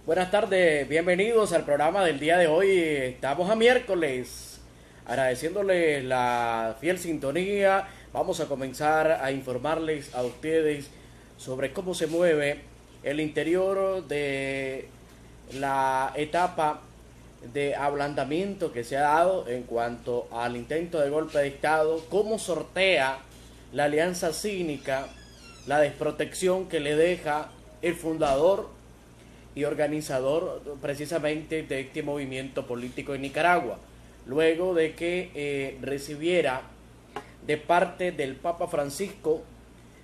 Buenas tardes, bienvenidos al programa del día de hoy. Estamos a miércoles, agradeciéndoles la fiel sintonía. Vamos a comenzar a informarles a ustedes sobre cómo se mueve el interior de la etapa de ablandamiento que se ha dado en cuanto al intento de golpe de Estado, cómo sortea la alianza cínica, la desprotección que le deja el fundador y organizador precisamente de este movimiento político en Nicaragua, luego de que recibiera de parte del Papa Francisco,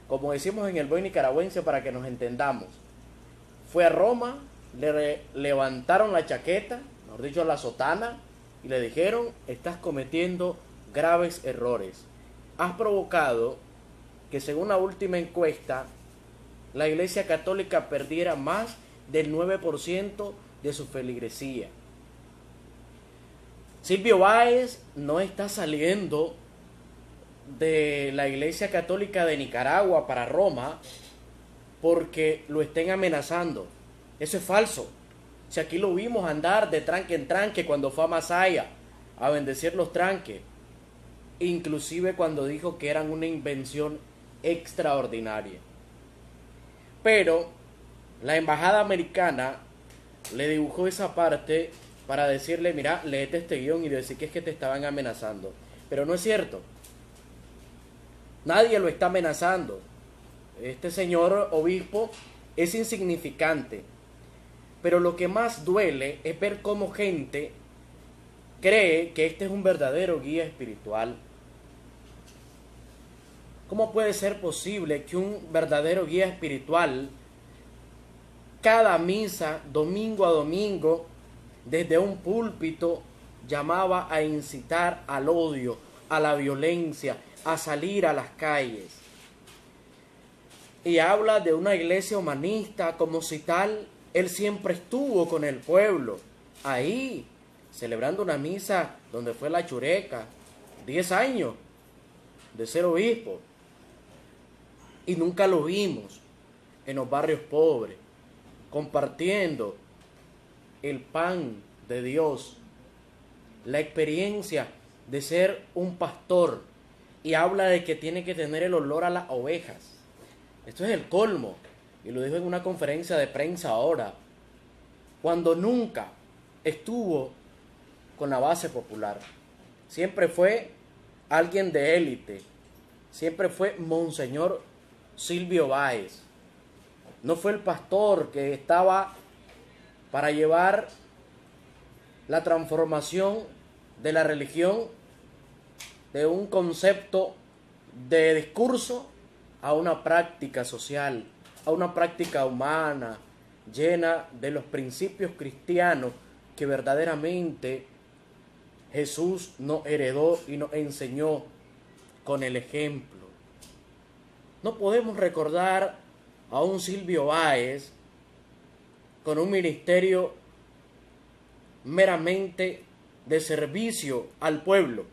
como decimos en el buen nicaragüense para que nos entendamos, fue a Roma, levantaron la chaqueta, mejor dicho la sotana, y le dijeron: estás cometiendo graves errores, has provocado que, según la última encuesta, la Iglesia Católica perdiera más del 9% de su feligresía. Silvio Báez no está saliendo de la Iglesia Católica de Nicaragua para Roma porque lo estén amenazando. Eso es falso. Si aquí lo vimos andar de tranque en tranque cuando fue a Masaya a bendecir los tranques, inclusive cuando dijo que eran una invención extraordinaria. Pero la embajada americana le dibujó esa parte para decirle: mira, léete este guión y decir que es que te estaban amenazando. Pero no es cierto. Nadie lo está amenazando. Este señor obispo es insignificante. Pero lo que más duele es ver cómo gente cree que este es un verdadero guía espiritual. ¿Cómo puede ser posible que un verdadero guía espiritual, cada misa, domingo a domingo, desde un púlpito, llamaba a incitar al odio, a la violencia, a salir a las calles? Y habla de una iglesia humanista como si tal, él siempre estuvo con el pueblo, ahí, celebrando una misa donde fue la chureca, 10 años de ser obispo, y nunca lo vimos en los barrios pobres, compartiendo el pan de Dios, la experiencia de ser un pastor, y habla de que tiene que tener el olor a las ovejas. Esto es el colmo, y lo dijo en una conferencia de prensa ahora, cuando nunca estuvo con la base popular. Siempre fue alguien de élite, siempre fue Monseñor Silvio Báez. No fue el pastor que estaba para llevar la transformación de la religión de un concepto de discurso a una práctica social, a una práctica humana, llena de los principios cristianos que verdaderamente Jesús nos heredó y nos enseñó con el ejemplo. No podemos recordar a un Silvio Báez con un ministerio meramente de servicio al pueblo,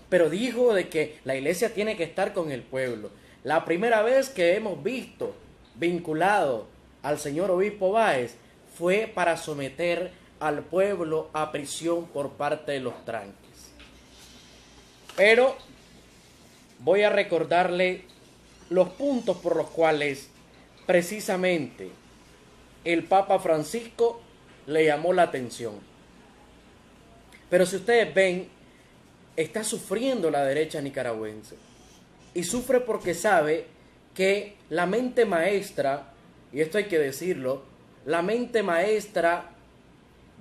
pero dijo de que la iglesia tiene que estar con el pueblo. La primera vez que hemos visto vinculado al señor obispo Báez fue para someter al pueblo a prisión por parte de los tranques. Pero voy a recordarle los puntos por los cuales precisamente el Papa Francisco le llamó la atención. Pero si ustedes ven, está sufriendo la derecha nicaragüense. Y sufre porque sabe que la mente maestra, y esto hay que decirlo, la mente maestra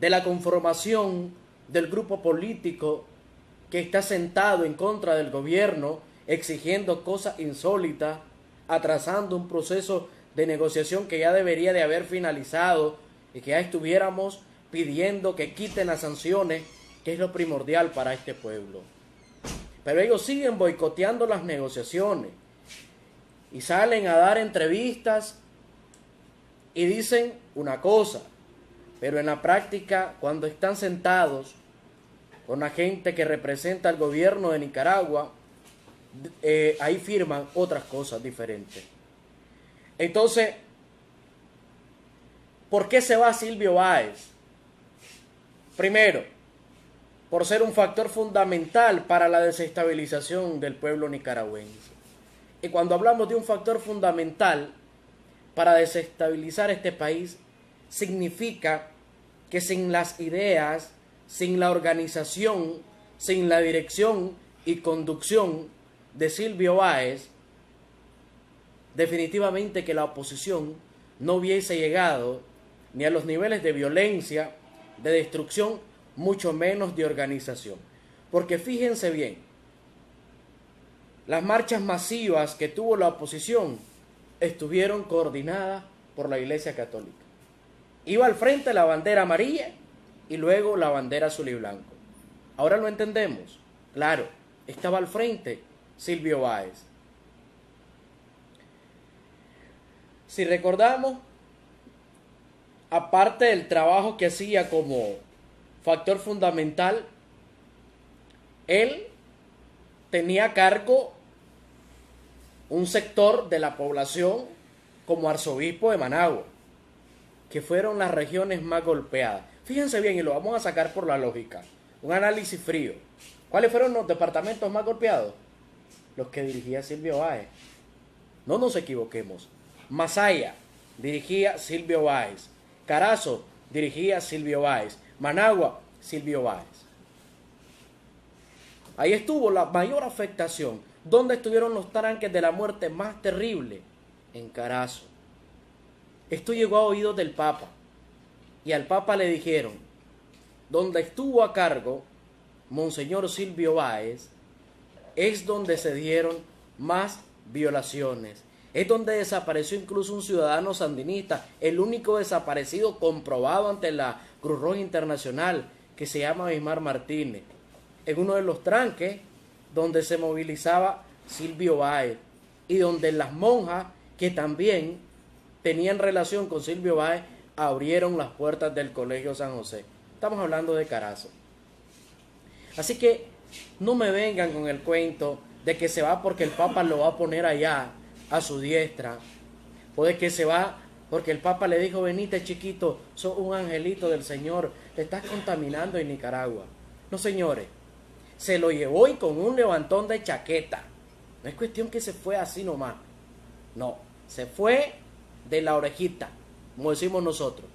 de la conformación del grupo político que está sentado en contra del gobierno, exigiendo cosas insólitas, atrasando un proceso de negociación que ya debería de haber finalizado y que ya estuviéramos pidiendo que quiten las sanciones, que es lo primordial para este pueblo. Pero ellos siguen boicoteando las negociaciones y salen a dar entrevistas y dicen una cosa, pero en la práctica, cuando están sentados con la gente que representa al gobierno de Nicaragua, ahí firman otras cosas diferentes. Entonces, ¿Por qué se va Silvio Báez? Primero, por ser un factor fundamental para la desestabilización del pueblo nicaragüense. Y cuando hablamos de un factor fundamental para desestabilizar este país, significa que sin las ideas, sin la organización, sin la dirección y conducción de Silvio Báez, definitivamente que la oposición no hubiese llegado ni a los niveles de violencia, de destrucción, mucho menos de organización. Porque fíjense bien, las marchas masivas que tuvo la oposición estuvieron coordinadas por la Iglesia Católica. Iba al frente la bandera amarilla y luego la bandera azul y blanco. Ahora lo entendemos. Claro, estaba al frente Silvio Báez. Si recordamos, aparte del trabajo que hacía como factor fundamental, él tenía a cargo un sector de la población como arzobispo de Managua, que fueron las regiones más golpeadas. Fíjense bien, y lo vamos a sacar por la lógica, un análisis frío. ¿Cuáles fueron los departamentos más golpeados? Los que dirigía Silvio Báez. No nos equivoquemos. Masaya dirigía Silvio Báez. Carazo dirigía Silvio Báez. Managua, Silvio Báez. Ahí estuvo la mayor afectación. ¿Dónde estuvieron los tranques de la muerte más terrible? En Carazo. Esto llegó a oídos del Papa. Y al Papa le dijeron, donde estuvo a cargo Monseñor Silvio Báez, es donde se dieron más violaciones. Es donde desapareció incluso un ciudadano sandinista, el único desaparecido comprobado ante la Cruz Roja Internacional, que se llama Bismar Martínez. En uno de los tranques donde se movilizaba Silvio Báez y donde las monjas que también tenían relación con Silvio Báez abrieron las puertas del Colegio San José. Estamos hablando de Carazo. Así que no me vengan con el cuento de que se va porque el Papa lo va a poner allá a su diestra, o de que se va porque el Papa le dijo, venite chiquito, sos un angelito del Señor, te estás contaminando en Nicaragua. No, señores, se lo llevó y con un levantón de chaqueta. No es cuestión que se fue así nomás. No, se fue de la orejita, como decimos nosotros.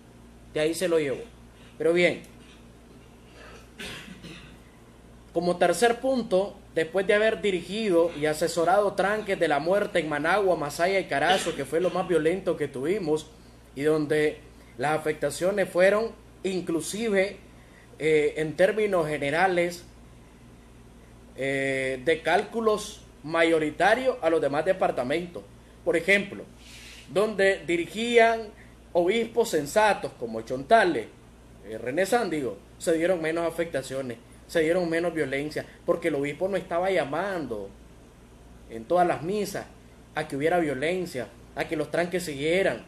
De ahí se lo llevó. Pero bien, como tercer punto, después de haber dirigido y asesorado tranques de la muerte en Managua, Masaya y Carazo, que fue lo más violento que tuvimos, y donde las afectaciones fueron inclusive en términos generales de cálculos mayoritarios a los demás departamentos. Por ejemplo, donde dirigían obispos sensatos como Chontales, René Sándigo, se dieron menos afectaciones, se dieron menos violencia, porque el obispo no estaba llamando en todas las misas a que hubiera violencia, a que los tranques siguieran.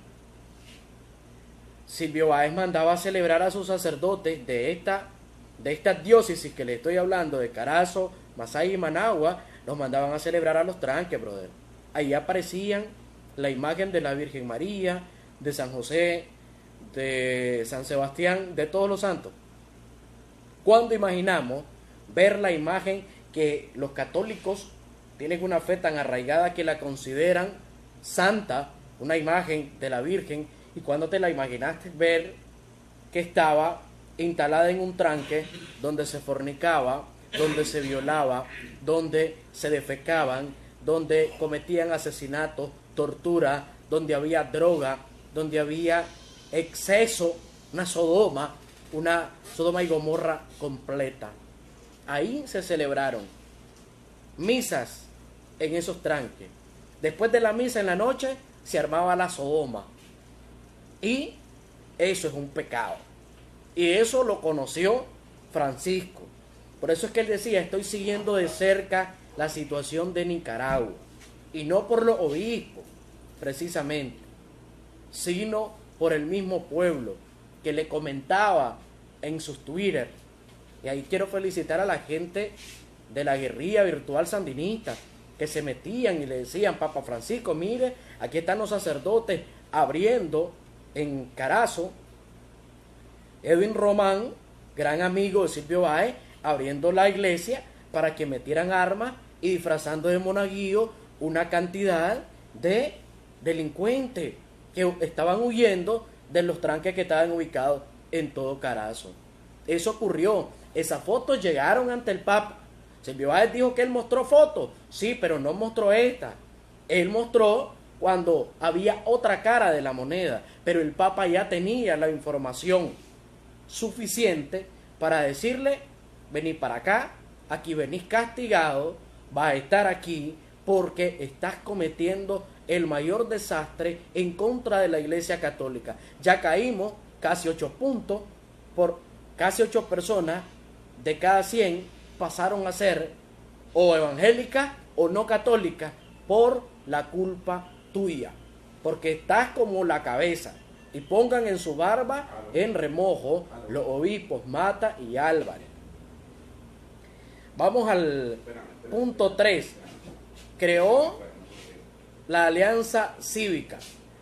Silvio Báez mandaba a celebrar a sus sacerdotes de esta diócesis que le estoy hablando, de Carazo, Masaya y Managua, los mandaban a celebrar a los tranques, brother. Ahí aparecían la imagen de la Virgen María, de San José, de San Sebastián, de todos los santos. ¿Cuándo imaginamos ver la imagen que los católicos tienen una fe tan arraigada que la consideran santa, una imagen de la Virgen, y cuando te la imaginaste ver que estaba instalada en un tranque donde se fornicaba, donde se violaba, donde se defecaban, donde cometían asesinatos, tortura, donde había droga, donde había exceso, una Sodoma y Gomorra completa? Ahí se celebraron misas en esos tranques. Después de la misa en la noche se armaba la Sodoma. Y eso es un pecado. Y eso lo conoció Francisco. Por eso es que él decía, estoy siguiendo de cerca la situación de Nicaragua. Y no por los obispos, precisamente, sino por el mismo pueblo, que le comentaba en sus Twitter. Y ahí quiero felicitar a la gente de la guerrilla virtual sandinista, que se metían y le decían, Papa Francisco, mire, aquí están los sacerdotes abriendo en Carazo Edwin Román, gran amigo de Silvio Báez, abriendo la iglesia para que metieran armas y disfrazando de monaguillo una cantidad de delincuentes que estaban huyendo de los tranques que estaban ubicados en todo Carazo. Eso ocurrió. Esas fotos llegaron ante el Papa. Silvio Báez dijo que él mostró fotos. Sí, pero no mostró esta. Él mostró cuando había otra cara de la moneda, pero el Papa ya tenía la información suficiente para decirle: vení para acá, aquí venís castigado, vas a estar aquí porque estás cometiendo el mayor desastre en contra de la Iglesia Católica. Ya caímos casi 8 puntos, por casi 8 personas de cada 100 pasaron a ser o evangélicas o no católicas por la culpa tuya, porque estás como la cabeza. Y pongan en su barba en remojo los obispos Mata y Álvarez. Vamos al punto 3. Creó la Alianza Cívica,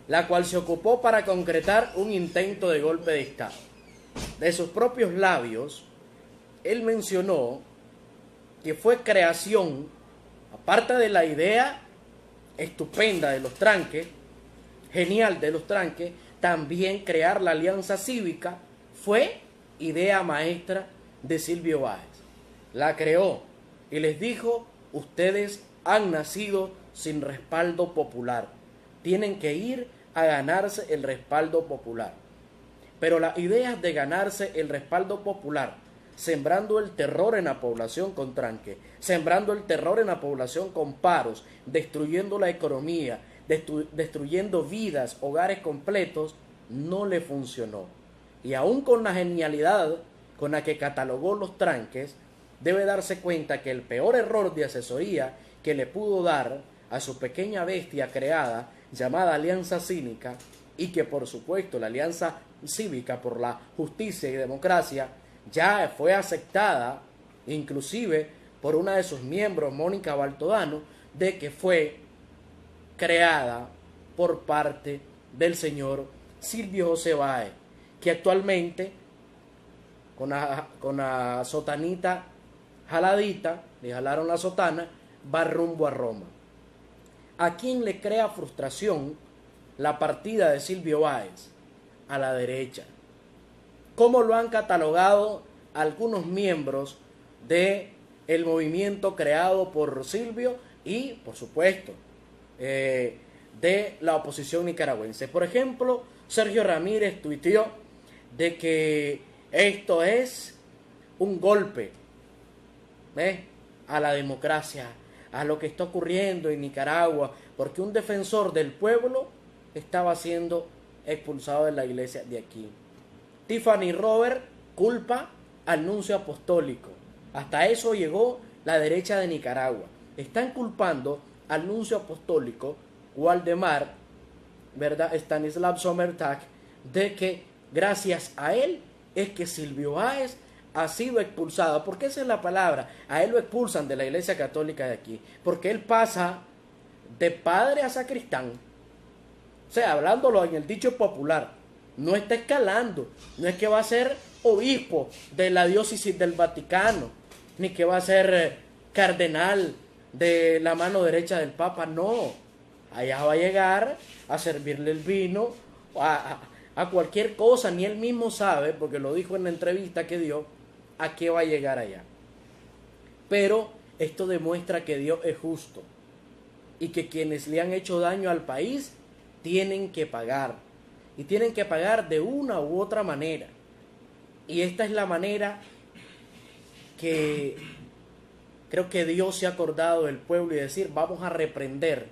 la cual se ocupó para concretar un intento de golpe de Estado. De sus propios labios, él mencionó que fue creación, aparte de la idea estupenda de los tranques, genial de los tranques, también crear la Alianza Cívica fue idea maestra de Silvio Báez. La creó y les dijo: ustedes han nacido sin respaldo popular, tienen que ir a ganarse el respaldo popular. Pero las ideas de ganarse el respaldo popular, sembrando el terror en la población con tranque, sembrando el terror en la población con paros, destruyendo la economía, destruyendo vidas, hogares completos, no le funcionó. Y aún con la genialidad con la que catalogó los tranques, debe darse cuenta que el peor error de asesoría que le pudo dar a su pequeña bestia creada, llamada Alianza Cívica, y que por supuesto la Alianza Cívica por la Justicia y Democracia ya fue aceptada, inclusive por una de sus miembros, Mónica Baltodano, de que fue creada por parte del señor Silvio José Báez, que actualmente con la sotanita jaladita, le jalaron la sotana, va rumbo a Roma. ¿A quién le crea frustración la partida de Silvio Báez? A la derecha. ¿Cómo lo han catalogado algunos miembros del movimiento creado por Silvio y, por supuesto, de la oposición nicaragüense? Por ejemplo, Sergio Ramírez tuiteó de que esto es un golpe a la democracia, a lo que está ocurriendo en Nicaragua, porque un defensor del pueblo estaba siendo expulsado de la iglesia de aquí. Tiffany Robert culpa al nuncio apostólico. Hasta eso llegó la derecha de Nicaragua. Están culpando al nuncio apostólico Waldemar, ¿verdad?, Stanislav Sommertag, de que gracias a él es que Silvio Báez ha sido expulsado, porque esa es la palabra. A él lo expulsan de la iglesia católica de aquí, porque él pasa de padre a sacristán. O sea, hablándolo en el dicho popular, no está escalando. No es que va a ser obispo de la diócesis del Vaticano, ni que va a ser cardenal de la mano derecha del Papa. No, allá va a llegar a servirle el vino, a cualquier cosa. Ni él mismo sabe, porque lo dijo en la entrevista que dio, a qué va a llegar allá. Pero esto demuestra que Dios es justo y que quienes le han hecho daño al país tienen que pagar, y tienen que pagar de una u otra manera. Y esta es la manera que creo que Dios se ha acordado del pueblo y decir: vamos a reprender.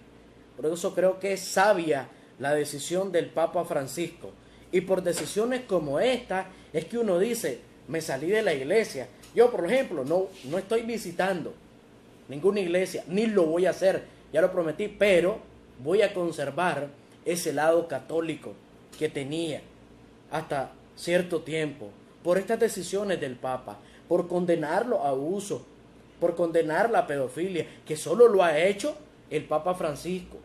Por eso creo que es sabia la decisión del Papa Francisco. Y por decisiones como esta es que uno dice: me salí de la iglesia. Yo, por ejemplo, no estoy visitando ninguna iglesia, ni lo voy a hacer, ya lo prometí, pero voy a conservar ese lado católico que tenía hasta cierto tiempo, por estas decisiones del Papa, por condenar los abusos, por condenar la pedofilia, que solo lo ha hecho el Papa Francisco,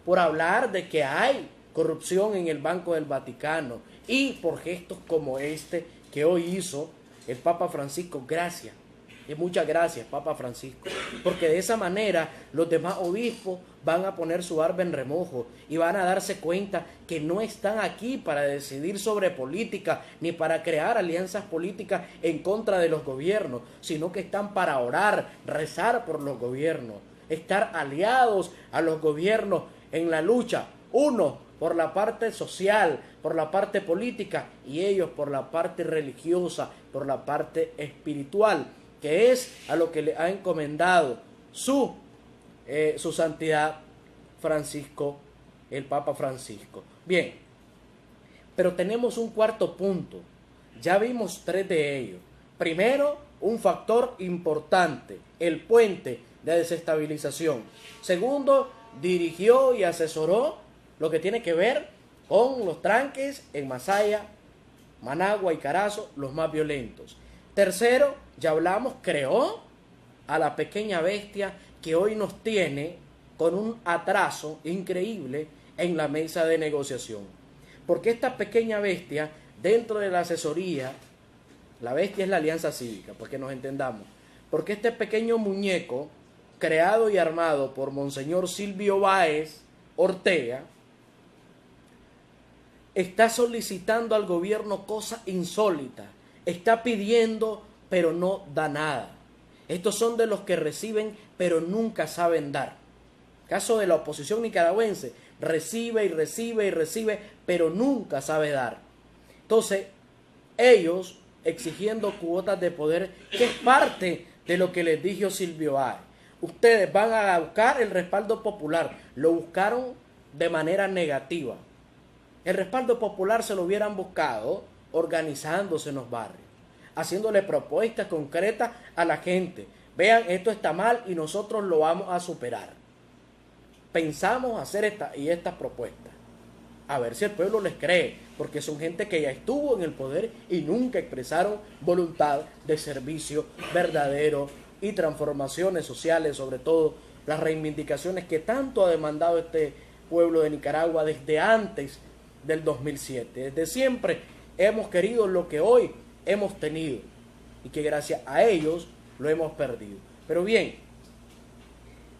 por hablar de que hay corrupción en el Banco del Vaticano, y por gestos como este que hoy hizo el Papa Francisco. Gracias, y muchas gracias, Papa Francisco, porque de esa manera los demás obispos van a poner su barba en remojo y van a darse cuenta que no están aquí para decidir sobre política ni para crear alianzas políticas en contra de los gobiernos, sino que están para orar, rezar por los gobiernos, estar aliados a los gobiernos en la lucha, uno por la parte social, por la parte política, y ellos por la parte religiosa, por la parte espiritual, que es a lo que le ha encomendado su santidad Francisco, el Papa Francisco. Bien, pero tenemos un cuarto punto. Ya vimos 3 de ellos. Primero, un factor importante, el puente de desestabilización. Segundo, dirigió y asesoró lo que tiene que ver con los tranques en Masaya, Managua y Carazo, los más violentos. Tercero, ya hablamos, creó a la pequeña bestia que hoy nos tiene con un atraso increíble en la mesa de negociación. Porque esta pequeña bestia, dentro de la asesoría, la bestia es la Alianza Cívica, para que nos entendamos. Porque este pequeño muñeco, creado y armado por Monseñor Silvio Báez Ortega, está solicitando al gobierno cosas insólitas. Está pidiendo, pero no da nada. Estos son de los que reciben, pero nunca saben dar. Caso de la oposición nicaragüense, recibe y recibe y recibe, pero nunca sabe dar. Entonces, ellos exigiendo cuotas de poder, que es parte de lo que les dijo Silvio Báez. Ustedes van a buscar el respaldo popular. Lo buscaron de manera negativa. El respaldo popular se lo hubieran buscado organizándose en los barrios, haciéndole propuestas concretas a la gente. Vean, esto está mal y nosotros lo vamos a superar. Pensamos hacer estas propuestas. A ver si el pueblo les cree, porque son gente que ya estuvo en el poder y nunca expresaron voluntad de servicio verdadero y transformaciones sociales, sobre todo las reivindicaciones que tanto ha demandado este pueblo de Nicaragua desde antes del 2007. Desde siempre hemos querido lo que hoy hemos tenido y que gracias a ellos lo hemos perdido. Pero bien,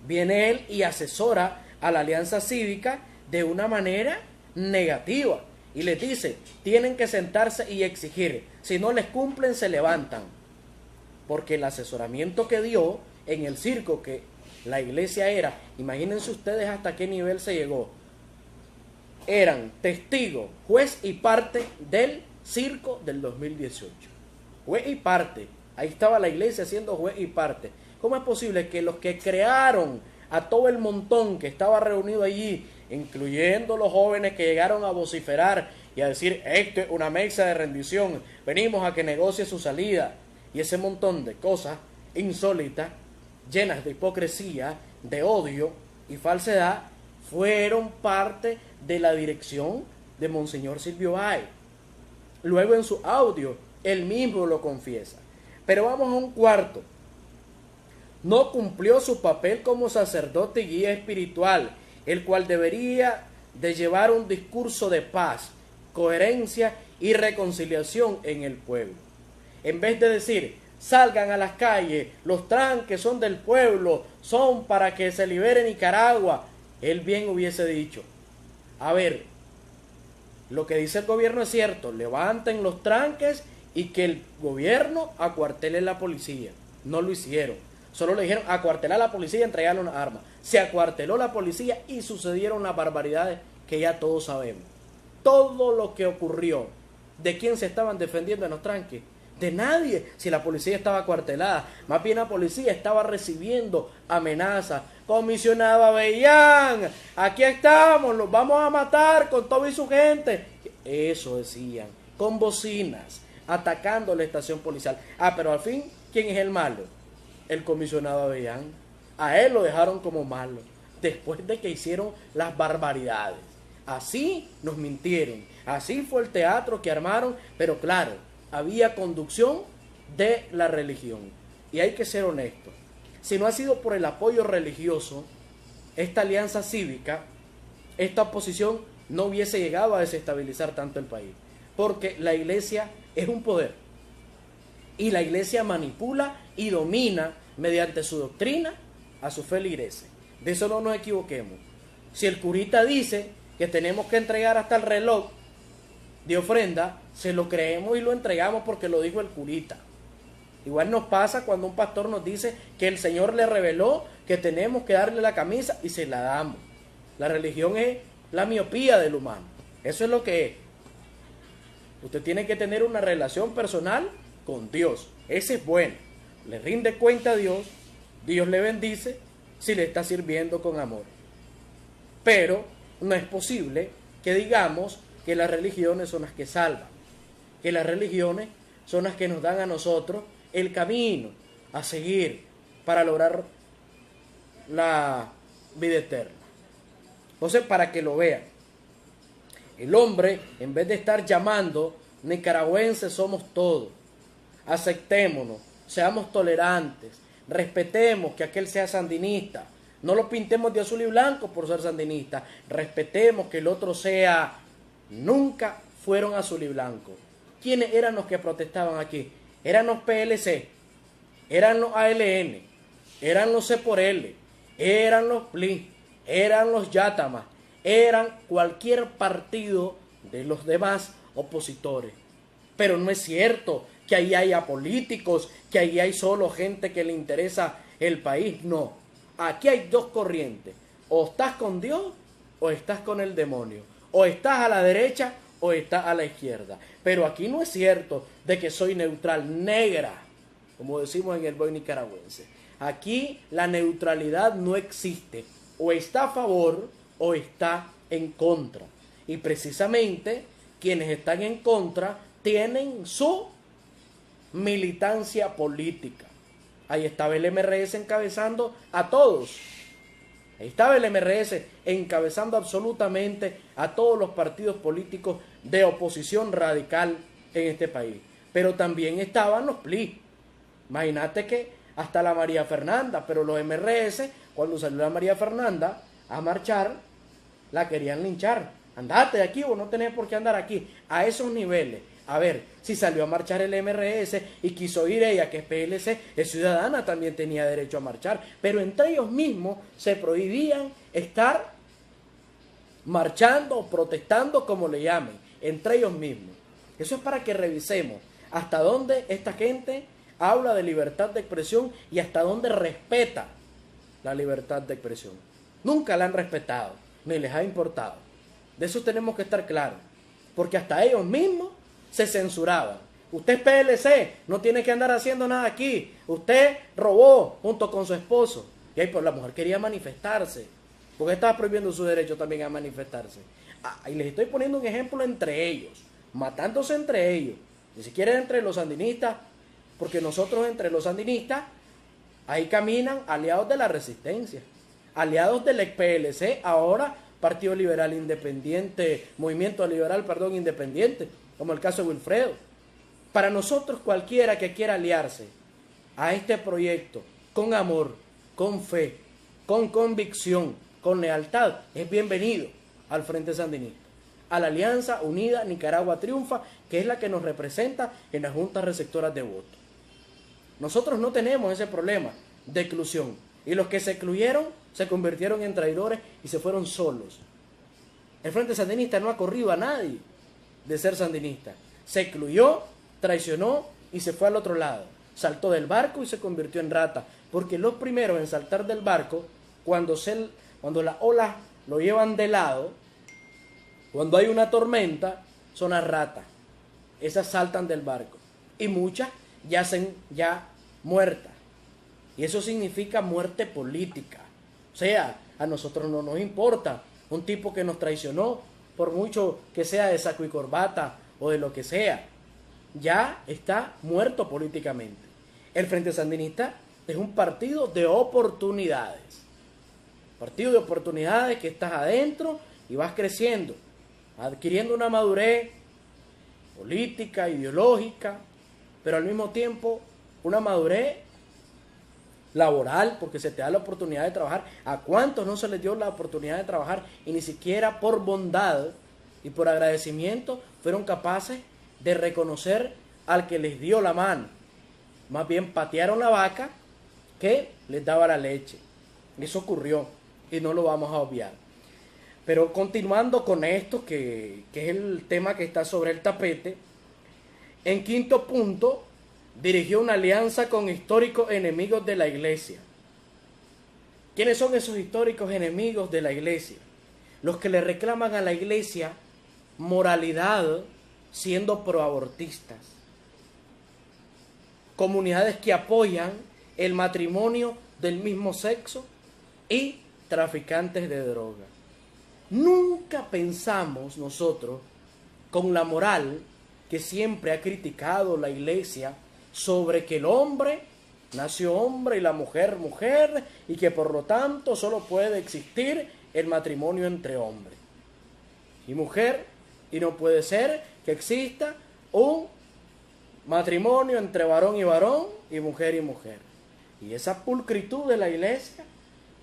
viene él y asesora a la Alianza Cívica de una manera negativa y les dice, tienen que sentarse y exigir, si no les cumplen se levantan, porque el asesoramiento que dio en el circo que la iglesia era, imagínense ustedes hasta qué nivel se llegó, eran testigos, juez y parte del circo del 2018, juez y parte, ahí estaba la iglesia siendo juez y parte. ¿Cómo es posible que los que crearon a todo el montón que estaba reunido allí, incluyendo los jóvenes que llegaron a vociferar y a decir, esto es una mesa de rendición, venimos a que negocie su salida, y ese montón de cosas insólitas, llenas de hipocresía, de odio y falsedad, fueron parte de la dirección de Monseñor Silvio Báez? Luego en su audio, él mismo lo confiesa. Pero vamos a un cuarto. No cumplió su papel como sacerdote y guía espiritual, el cual debería de llevar un discurso de paz, coherencia y reconciliación en el pueblo. En vez de decir, salgan a las calles, los tranques son del pueblo, son para que se libere Nicaragua, él bien hubiese dicho, a ver, lo que dice el gobierno es cierto, levanten los tranques y que el gobierno acuartele la policía. No lo hicieron. Solo le dijeron acuartelar a la policía y entregarle una arma. Se acuarteló la policía y sucedieron las barbaridades que ya todos sabemos. Todo lo que ocurrió, ¿de quién se estaban defendiendo en los tranques? De nadie, si la policía estaba acuartelada. Más bien la policía estaba recibiendo amenazas. Comisionado Avellán, aquí estamos, los vamos a matar con todo y su gente. Eso decían, con bocinas, atacando la estación policial. Pero al fin, ¿quién es el malo? El comisionado Avellán. A él lo dejaron como malo, después de que hicieron las barbaridades. Así nos mintieron, así fue el teatro que armaron, pero claro, había conducción de la religión. Y hay que ser honestos. Si no ha sido por el apoyo religioso, esta alianza cívica, esta oposición no hubiese llegado a desestabilizar tanto el país. Porque la iglesia es un poder. Y la iglesia manipula y domina mediante su doctrina a su feligreses. De eso no nos equivoquemos. Si el curita dice que tenemos que entregar hasta el reloj de ofrenda, se lo creemos y lo entregamos porque lo dijo el curita. Igual nos pasa cuando un pastor nos dice que el Señor le reveló que tenemos que darle la camisa y se la damos. La religión es la miopía del humano. Eso es lo que es. Usted tiene que tener una relación personal con Dios. Ese es bueno. Le rinde cuenta a Dios, Dios le bendice si le está sirviendo con amor. Pero no es posible que digamos que las religiones son las que salvan, que las religiones son las que nos dan a nosotros el camino a seguir para lograr la vida eterna. Entonces, para que lo vean, el hombre, en vez de estar llamando nicaragüenses somos todos, aceptémonos, seamos tolerantes, respetemos que aquel sea sandinista, no lo pintemos de azul y blanco por ser sandinista, respetemos que el otro sea, nunca fueron azul y blanco. ¿Quiénes eran los que protestaban aquí? Eran los PLC, eran los ALN, eran los C por L, eran los PLI, eran los Yatamas, eran cualquier partido de los demás opositores. Pero no es cierto que ahí haya políticos, que ahí hay solo gente que le interesa el país. No, aquí hay dos corrientes. O estás con Dios o estás con el demonio. O estás a la derecha o estás a la izquierda. Pero aquí no es cierto de que soy neutral, negra, como decimos en el buen nicaragüense. Aquí la neutralidad no existe. O está a favor o está en contra. Y precisamente quienes están en contra tienen su militancia política. Ahí estaba el MRS encabezando a todos. Ahí estaba el MRS encabezando absolutamente a todos los partidos políticos de oposición radical en este país. Pero también estaban los PLI. Imagínate que hasta la María Fernanda, pero los MRS, cuando salió la María Fernanda a marchar, la querían linchar. Andate de aquí, vos no tenés por qué andar aquí. A esos niveles. A ver, si salió a marchar el MRS y quiso ir ella, que es PLC, es ciudadana, también tenía derecho a marchar. Pero entre ellos mismos se prohibían estar marchando o protestando, como le llamen, entre ellos mismos. Eso es para que revisemos hasta dónde esta gente habla de libertad de expresión y hasta dónde respeta la libertad de expresión. Nunca la han respetado, ni les ha importado. De eso tenemos que estar claros, porque hasta ellos mismos se censuraban. Usted es PLC, no tiene que andar haciendo nada aquí. Usted robó junto con su esposo. Y ahí pues la mujer quería manifestarse, porque estaba prohibiendo su derecho también a manifestarse. Y les estoy poniendo un ejemplo entre ellos, matándose entre ellos, ni siquiera entre los sandinistas, porque nosotros entre los sandinistas, ahí caminan aliados de la resistencia, aliados del ex-PLC, ahora Partido Liberal Independiente, Movimiento Liberal, Independiente, como el caso de Wilfredo. Para nosotros cualquiera que quiera aliarse a este proyecto con amor, con fe, con convicción, con lealtad, es bienvenido al Frente Sandinista, a la Alianza Unida Nicaragua Triunfa, que es la que nos representa en las juntas receptoras de voto. Nosotros no tenemos ese problema de exclusión, y los que se excluyeron se convirtieron en traidores y se fueron solos. El Frente Sandinista no ha corrido a nadie de ser sandinista. Se excluyó, traicionó y se fue al otro lado. Saltó del barco y se convirtió en rata. Porque los primeros en saltar del barco, cuando las olas lo llevan de lado, cuando hay una tormenta, son las ratas. Esas saltan del barco. Y muchas yacen ya muertas. Y eso significa muerte política. O sea, a nosotros no nos importa un tipo que nos traicionó, por mucho que sea de saco y corbata o de lo que sea, ya está muerto políticamente. El Frente Sandinista es un partido de oportunidades. Partido de oportunidades que estás adentro y vas creciendo, adquiriendo una madurez política, ideológica, pero al mismo tiempo una madurez laboral, porque se te da la oportunidad de trabajar. ¿A cuántos no se les dio la oportunidad de trabajar y ni siquiera por bondad y por agradecimiento fueron capaces de reconocer al que les dio la mano? Más bien patearon la vaca que les daba la leche. Eso ocurrió y no lo vamos a obviar. Pero continuando con esto, que es el tema que está sobre el tapete, en quinto punto, dirigió una alianza con históricos enemigos de la iglesia. ¿Quiénes son esos históricos enemigos de la iglesia? Los que le reclaman a la iglesia moralidad siendo proabortistas. Comunidades que apoyan el matrimonio del mismo sexo y traficantes de droga. Nunca pensamos nosotros con la moral que siempre ha criticado la iglesia sobre que el hombre nació hombre y la mujer mujer y que por lo tanto solo puede existir el matrimonio entre hombre y mujer y no puede ser que exista un matrimonio entre varón y mujer y mujer. Y esa pulcritud de la iglesia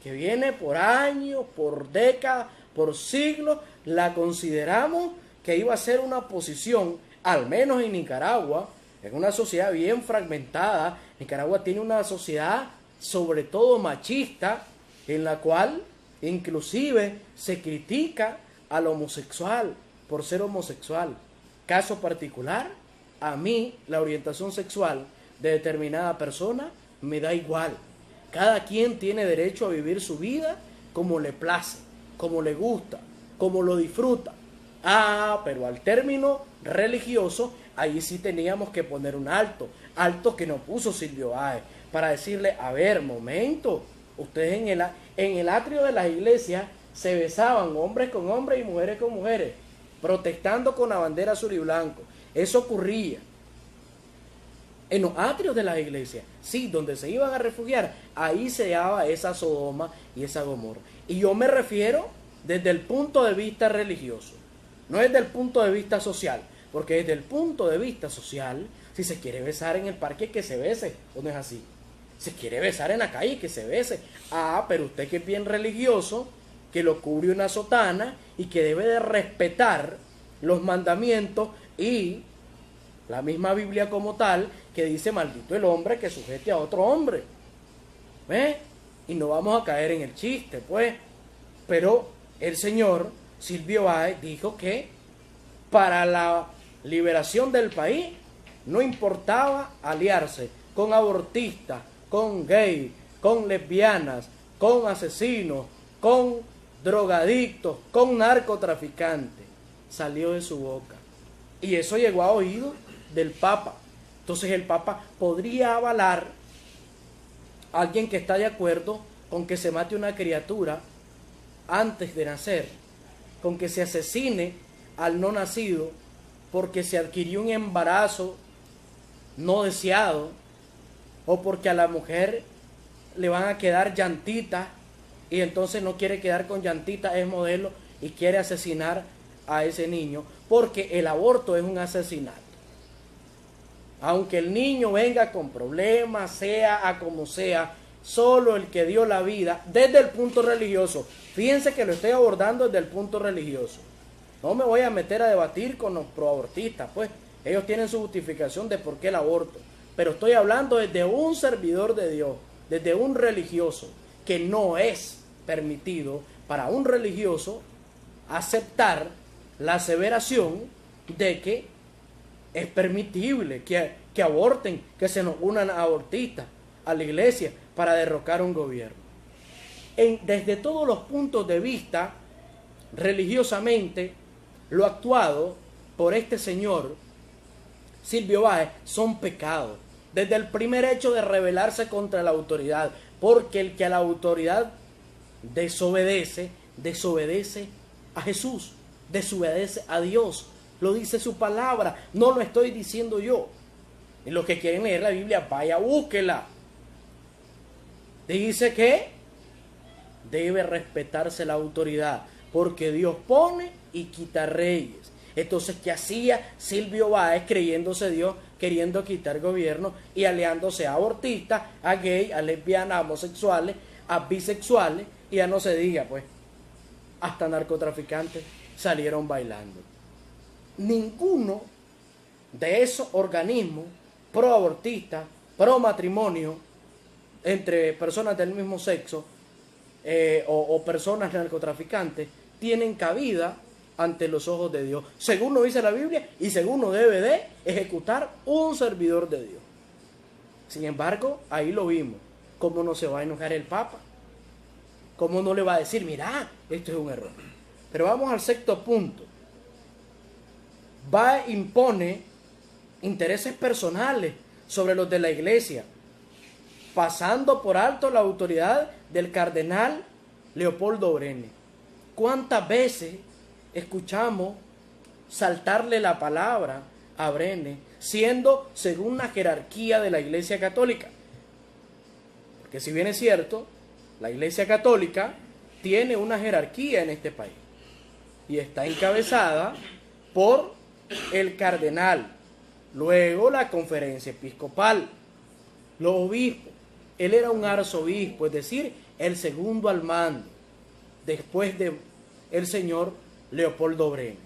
que viene por años, por décadas, por siglos, la consideramos que iba a ser una posición, al menos en Nicaragua, en una sociedad bien fragmentada. Nicaragua tiene una sociedad sobre todo machista, en la cual inclusive se critica al homosexual por ser homosexual. Caso particular, a mí la orientación sexual de determinada persona me da igual. Cada quien tiene derecho a vivir su vida como le place, como le gusta, como lo disfruta. Pero al término religioso, ahí sí teníamos que poner un alto que nos puso Silvio Báez, para decirle, a ver, momento, ustedes en el atrio de las iglesias se besaban hombres con hombres y mujeres con mujeres, protestando con la bandera azul y blanco. Eso ocurría en los atrios de las iglesias, sí, donde se iban a refugiar, ahí se daba esa Sodoma y esa Gomorra. Y yo me refiero desde el punto de vista religioso, no desde el punto de vista social, porque desde el punto de vista social, si se quiere besar en el parque, que se bese, ¿o no es así? Si se quiere besar en la calle, que se bese. Pero usted que es bien religioso, que lo cubre una sotana y que debe de respetar los mandamientos y la misma Biblia como tal, que dice maldito el hombre que sujete a otro hombre. ¿Ve? Y no vamos a caer en el chiste, pues. Pero el señor Silvio Báez dijo que para la liberación del país no importaba aliarse con abortistas, con gays, con lesbianas, con asesinos, con drogadictos, con narcotraficantes. Salió de su boca. Y eso llegó a oídos del Papa. Entonces el Papa podría avalar a alguien que está de acuerdo con que se mate una criatura antes de nacer, con que se asesine al no nacido porque se adquirió un embarazo no deseado, o porque a la mujer le van a quedar llantitas y entonces no quiere quedar con llantitas, es modelo y quiere asesinar a ese niño, porque el aborto es un asesinato. Aunque el niño venga con problemas, sea a como sea, solo el que dio la vida desde el punto religioso. Fíjense que lo estoy abordando desde el punto religioso. No me voy a meter a debatir con los proabortistas, pues ellos tienen su justificación de por qué el aborto. Pero estoy hablando desde un servidor de Dios, desde un religioso, que no es permitido para un religioso aceptar la aseveración de que es permitible que aborten, que se nos unan abortistas a la iglesia para derrocar un gobierno. Desde todos los puntos de vista, religiosamente, lo actuado por este señor Silvio Báez son pecados. Desde el primer hecho de rebelarse contra la autoridad, porque el que a la autoridad desobedece a Jesús, desobedece a Dios. Lo dice su palabra, no lo estoy diciendo yo. Y los que quieren leer la Biblia, vaya, búsquela. Dice que debe respetarse la autoridad, porque Dios pone y quita reyes. Entonces, ¿qué hacía Silvio Báez creyéndose Dios, queriendo quitar gobierno y aliándose a abortistas, a gays, a lesbianas, a homosexuales, a bisexuales, y ya no se diga, pues, hasta narcotraficantes salieron bailando? Ninguno de esos organismos proabortistas pro matrimonio entre personas del mismo sexo o personas narcotraficantes tienen cabida ante los ojos de Dios, según nos dice la Biblia y según nos debe de ejecutar un servidor de Dios. Sin embargo, ahí lo vimos. ¿Cómo no se va a enojar el Papa? ¿Cómo no le va a decir, mira, esto es un error? Pero vamos al sexto punto. Impone intereses personales sobre los de la iglesia, pasando por alto la autoridad del cardenal Leopoldo Brenes. ¿Cuántas veces escuchamos saltarle la palabra a Brenes, siendo según la jerarquía de la Iglesia Católica? Porque si bien es cierto, la Iglesia Católica tiene una jerarquía en este país y está encabezada por el cardenal, luego la conferencia episcopal, los obispos. Él era un arzobispo, es decir, el segundo al mando, después de el señor Leopoldo Brenes.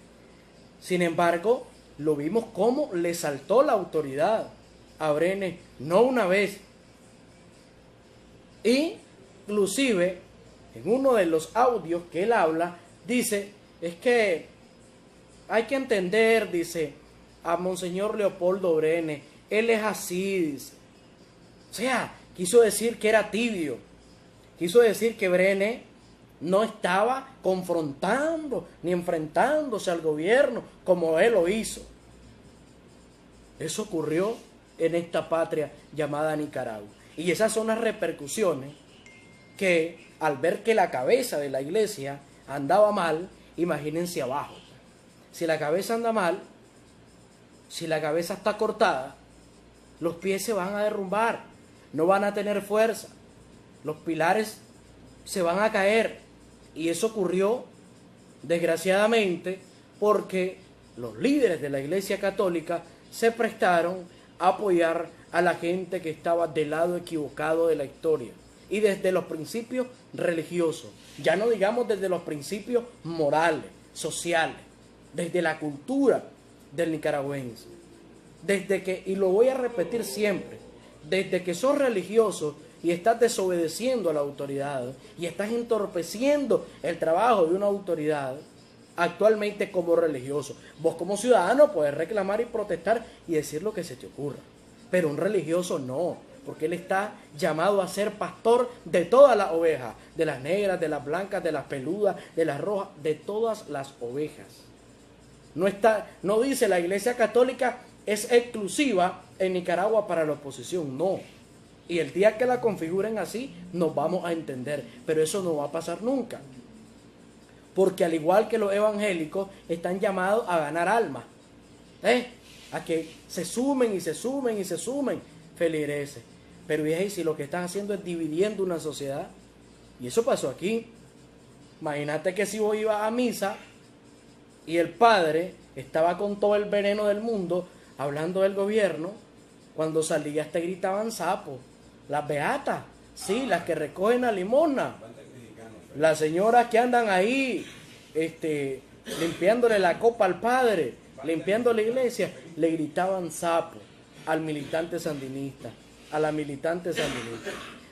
Sin embargo, lo vimos cómo le saltó la autoridad a Brenes, no una vez. Inclusive, en uno de los audios que él habla, dice, es que hay que entender, dice, a Monseñor Leopoldo Brenes, él es así, dice. O sea, quiso decir que era tibio, quiso decir que Brenes no estaba confrontando ni enfrentándose al gobierno como él lo hizo. Eso ocurrió en esta patria llamada Nicaragua. Y esas son las repercusiones que, al ver que la cabeza de la iglesia andaba mal, imagínense abajo. Si la cabeza anda mal, si la cabeza está cortada, los pies se van a derrumbar, no van a tener fuerza, los pilares se van a caer. Y eso ocurrió, desgraciadamente, porque los líderes de la Iglesia Católica se prestaron a apoyar a la gente que estaba del lado equivocado de la historia. Y desde los principios religiosos, ya no digamos desde los principios morales, sociales, desde la cultura del nicaragüense. Desde que, y lo voy a repetir siempre, desde que sos religioso y estás desobedeciendo a la autoridad y estás entorpeciendo el trabajo de una autoridad, actualmente como religioso, vos como ciudadano puedes reclamar y protestar y decir lo que se te ocurra, pero un religioso no, porque él está llamado a ser pastor de todas las ovejas, de las negras, de las blancas, de las peludas, de las rojas, de todas las ovejas. No dice la Iglesia Católica es exclusiva en Nicaragua para la oposición, no. Y el día que la configuren así, nos vamos a entender. Pero eso no va a pasar nunca. Porque al igual que los evangélicos, están llamados a ganar almas. A que se sumen y se sumen y se sumen feligreses. Pero si lo que están haciendo es dividiendo una sociedad. Y eso pasó aquí. Imagínate que si vos ibas a misa y el padre estaba con todo el veneno del mundo hablando del gobierno, cuando salías te gritaban sapos. Las beatas, sí, las que recogen la limosna, las señoras que andan ahí limpiándole la copa al padre, limpiando la iglesia, le gritaban sapo al militante sandinista, a la militante sandinista.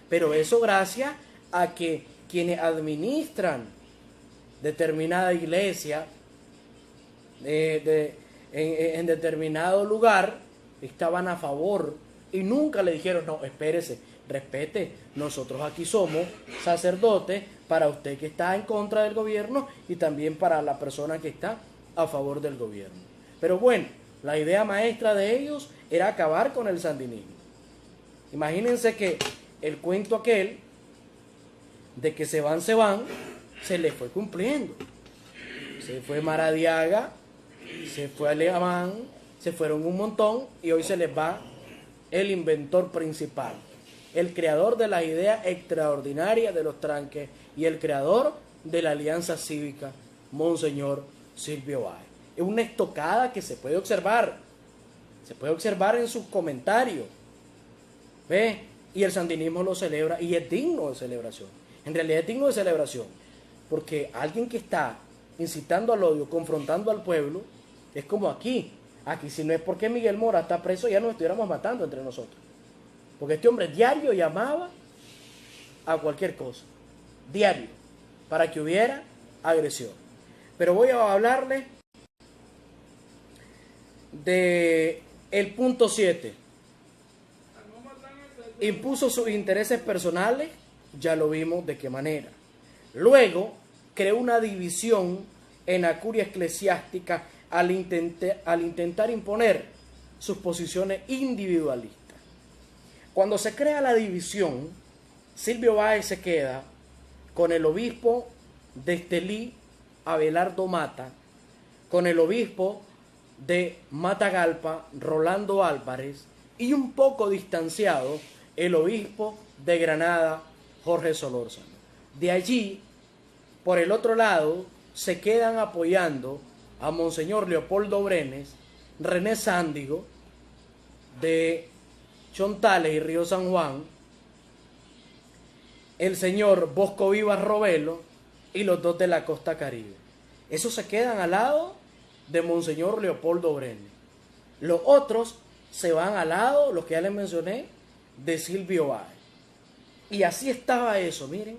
Pero eso gracias a que quienes administran determinada iglesia en determinado lugar estaban a favor y nunca le dijeron, no, espérese, respete, nosotros aquí somos sacerdotes para usted que está en contra del gobierno y también para la persona que está a favor del gobierno. Pero bueno, la idea maestra de ellos era acabar con el sandinismo. Imagínense que el cuento aquel de que se van, se le fue cumpliendo. Se fue Maradiaga, se fue Alemán, se fueron un montón y hoy se les va el inventor principal, el creador de las ideas extraordinarias de los tranques y el creador de la alianza cívica, Monseñor Silvio Báez. Es una estocada que se puede observar en sus comentarios, ¿ve? Y el sandinismo lo celebra y es digno de celebración. En realidad es digno de celebración, porque alguien que está incitando al odio, confrontando al pueblo, es como aquí si no es porque Miguel Mora está preso, ya nos estuviéramos matando entre nosotros. Porque este hombre diario llamaba a cualquier cosa, diario, para que hubiera agresión. Pero voy a hablarles de el punto 7. Impuso sus intereses personales, ya lo vimos de qué manera. Luego, creó una división en la curia eclesiástica al intentar imponer sus posiciones individualistas. Cuando se crea la división, Silvio Báez se queda con el obispo de Estelí, Abelardo Mata, con el obispo de Matagalpa, Rolando Álvarez, y un poco distanciado, el obispo de Granada, Jorge Solórzano. De allí, por el otro lado, se quedan apoyando a Monseñor Leopoldo Brenes, René Sándigo, de Chontales y Río San Juan, el señor Bosco Vivas Robelo y los dos de la costa caribe. Esos se quedan al lado de Monseñor Leopoldo Brenes. Los otros se van al lado, los que ya les mencioné, de Silvio Báez. Y así estaba eso, miren.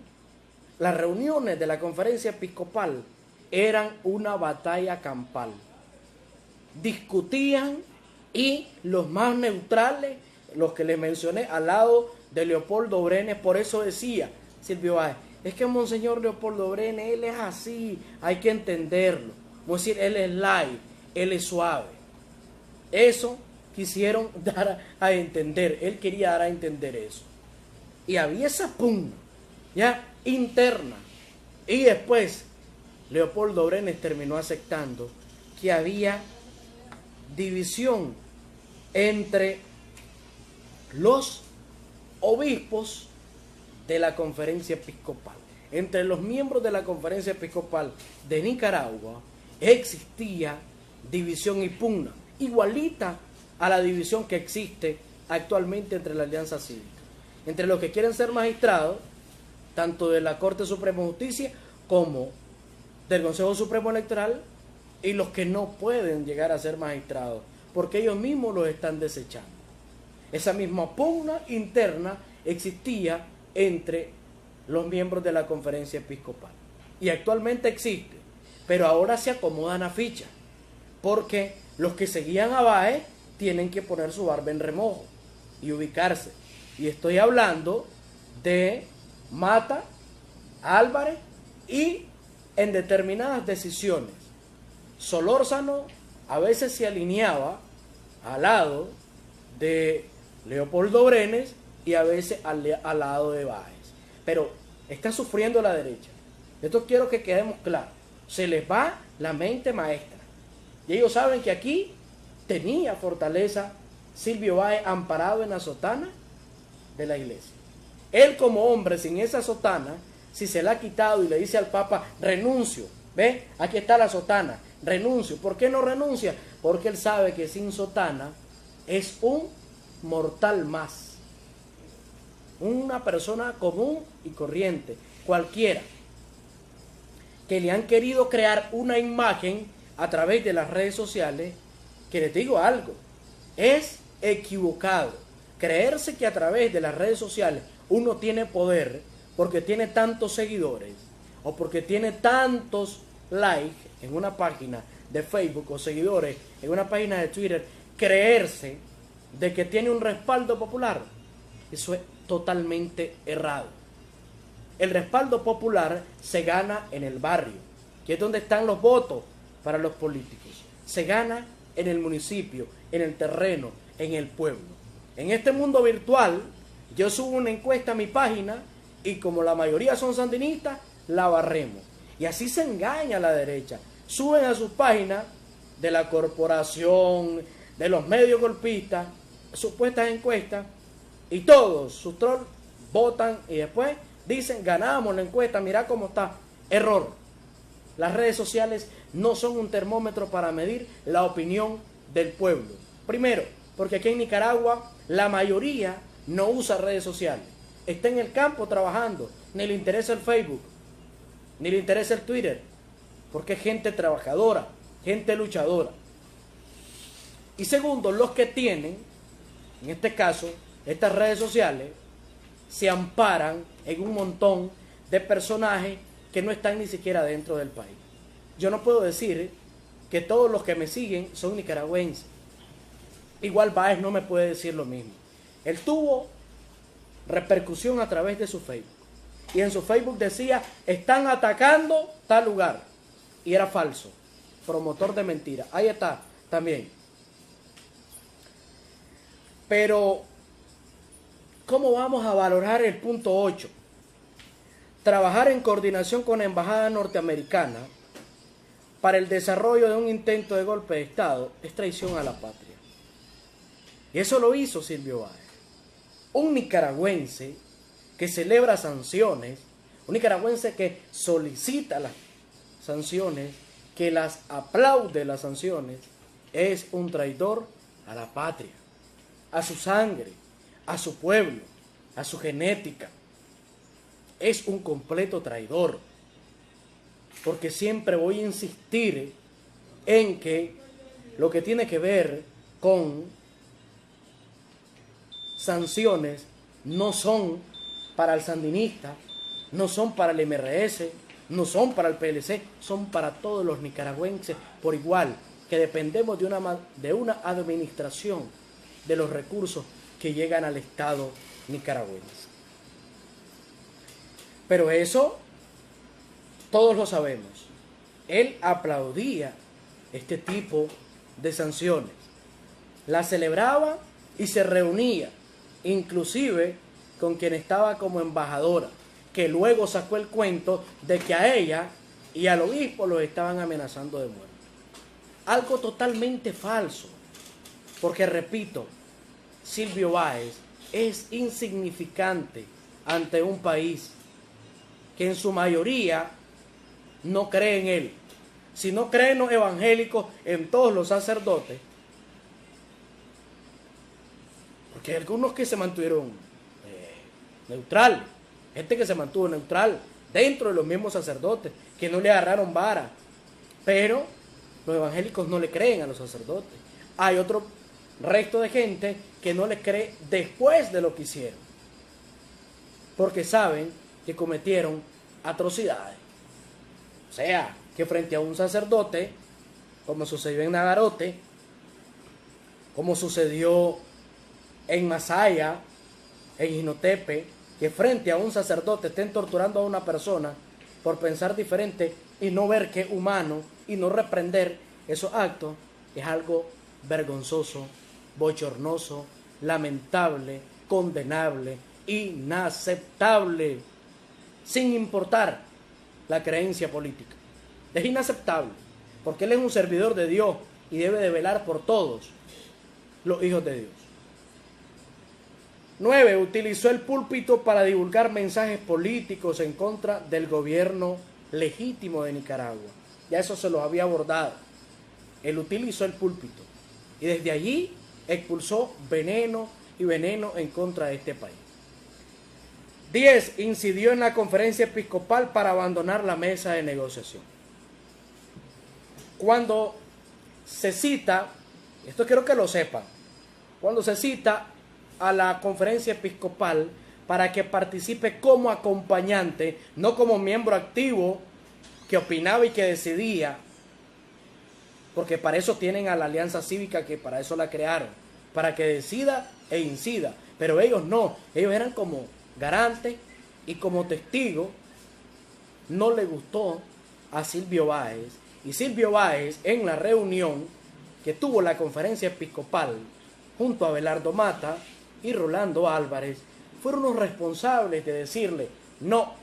Las reuniones de la conferencia episcopal eran una batalla campal. Discutían y los más neutrales, los que les mencioné, al lado de Leopoldo Brenes, por eso decía Silvio Báez, es que Monseñor Leopoldo Brenes, él es así, hay que entenderlo. Vamos a decir, él es light, él es suave. Eso quisieron dar a entender, él quería dar a entender eso. Y había esa pugna, ya, interna. Y después, Leopoldo Brenes terminó aceptando que había división entre los obispos de la conferencia episcopal. Entre los miembros de la conferencia episcopal de Nicaragua existía división y pugna, igualita a la división que existe actualmente entre la Alianza Cívica, entre los que quieren ser magistrados, tanto de la Corte Suprema de Justicia como del Consejo Supremo Electoral, y los que no pueden llegar a ser magistrados, porque ellos mismos los están desechando. Esa misma pugna interna existía entre los miembros de la conferencia episcopal. Y actualmente existe, pero ahora se acomodan a ficha, porque los que seguían a Báez tienen que poner su barba en remojo y ubicarse. Y estoy hablando de Mata, Álvarez y en determinadas decisiones. Solórzano a veces se alineaba al lado de Leopoldo Brenes y a veces al lado de Báez. Pero está sufriendo la derecha. Esto quiero que quedemos claros. Se les va la mente maestra. Y ellos saben que aquí tenía fortaleza Silvio Báez amparado en la sotana de la iglesia. Él como hombre sin esa sotana, si se la ha quitado y le dice al Papa, renuncio, ¿ve? Aquí está la sotana, renuncio. ¿Por qué no renuncia? Porque él sabe que sin sotana es un mortal más. Una persona común y corriente, cualquiera, que le han querido crear una imagen a través de las redes sociales, que les digo algo, es equivocado. Creerse que a través de las redes sociales uno tiene poder porque tiene tantos seguidores o porque tiene tantos likes en una página de Facebook o seguidores en una página de Twitter, creerse de que tiene un respaldo popular, eso es totalmente errado. El respaldo popular se gana en el barrio, que es donde están los votos para los políticos. Se gana en el municipio, en el terreno, en el pueblo. En este mundo virtual, yo subo una encuesta a mi página y como la mayoría son sandinistas, la barremos. Y así se engaña a la derecha. Suben a sus páginas de la corporación, de los medios golpistas, supuestas encuestas, y todos sus trolls votan y después dicen, ganamos la encuesta, mira cómo está. Error. Las redes sociales no son un termómetro para medir la opinión del pueblo. Primero, porque aquí en Nicaragua la mayoría no usa redes sociales. Está en el campo trabajando, ni le interesa el Facebook, ni le interesa el Twitter, porque es gente trabajadora, gente luchadora. Y segundo, los que tienen, en este caso, estas redes sociales se amparan en un montón de personajes que no están ni siquiera dentro del país. Yo no puedo decir que todos los que me siguen son nicaragüenses. Igual Báez no me puede decir lo mismo. Él tuvo repercusión a través de su Facebook. Y en su Facebook decía, están atacando tal lugar. Y era falso. Promotor de mentiras. Ahí está también. Pero, ¿cómo vamos a valorar el punto 8? Trabajar en coordinación con la embajada norteamericana para el desarrollo de un intento de golpe de Estado es traición a la patria. Y eso lo hizo Silvio Báez. Un nicaragüense que celebra sanciones, un nicaragüense que solicita las sanciones, que las aplaude las sanciones, es un traidor a la patria, a su sangre, a su pueblo, a su genética. Es un completo traidor. Porque siempre voy a insistir en que lo que tiene que ver con sanciones no son para el sandinista, no son para el MRS, no son para el PLC, son para todos los nicaragüenses por igual, que dependemos de una administración de los recursos que llegan al Estado nicaragüense. Pero eso todos lo sabemos. Él aplaudía este tipo de sanciones, la celebraba y se reunía, inclusive con quien estaba como embajadora, que luego sacó el cuento de que a ella y al obispo los estaban amenazando de muerte. Algo totalmente falso, porque repito, Silvio Báez es insignificante ante un país que en su mayoría no cree en él. Si no creen los evangélicos, en todos los sacerdotes, porque hay algunos que se mantuvieron neutral, gente que se mantuvo neutral dentro de los mismos sacerdotes, que no le agarraron vara, pero los evangélicos no le creen a los sacerdotes. Hay otro resto de gente que no les cree después de lo que hicieron, porque saben que cometieron atrocidades. O sea, que frente a un sacerdote, como sucedió en Nagarote, como sucedió en Masaya, en Jinotepe, que frente a un sacerdote estén torturando a una persona por pensar diferente y no ver que es humano y no reprender esos actos, es algo vergonzoso, bochornoso, lamentable, condenable, inaceptable, sin importar la creencia política. Es inaceptable, porque él es un servidor de Dios y debe de velar por todos los hijos de Dios. 9. Utilizó el púlpito para divulgar mensajes políticos en contra del gobierno legítimo de Nicaragua. Ya eso se los había abordado. Él utilizó el púlpito y desde allí expulsó veneno y veneno en contra de este país. 10. Incidió en la conferencia episcopal para abandonar la mesa de negociación. Cuando se cita, esto quiero que lo sepan, cuando se cita a la conferencia episcopal para que participe como acompañante, no como miembro activo que opinaba y que decidía, porque para eso tienen a la Alianza Cívica, que para eso la crearon, para que decida e incida, pero ellos no, ellos eran como garante y como testigo. No le gustó a Silvio Báez, y Silvio Báez, en la reunión que tuvo la conferencia episcopal junto a Abelardo Mata y Rolando Álvarez, fueron los responsables de decirle: no,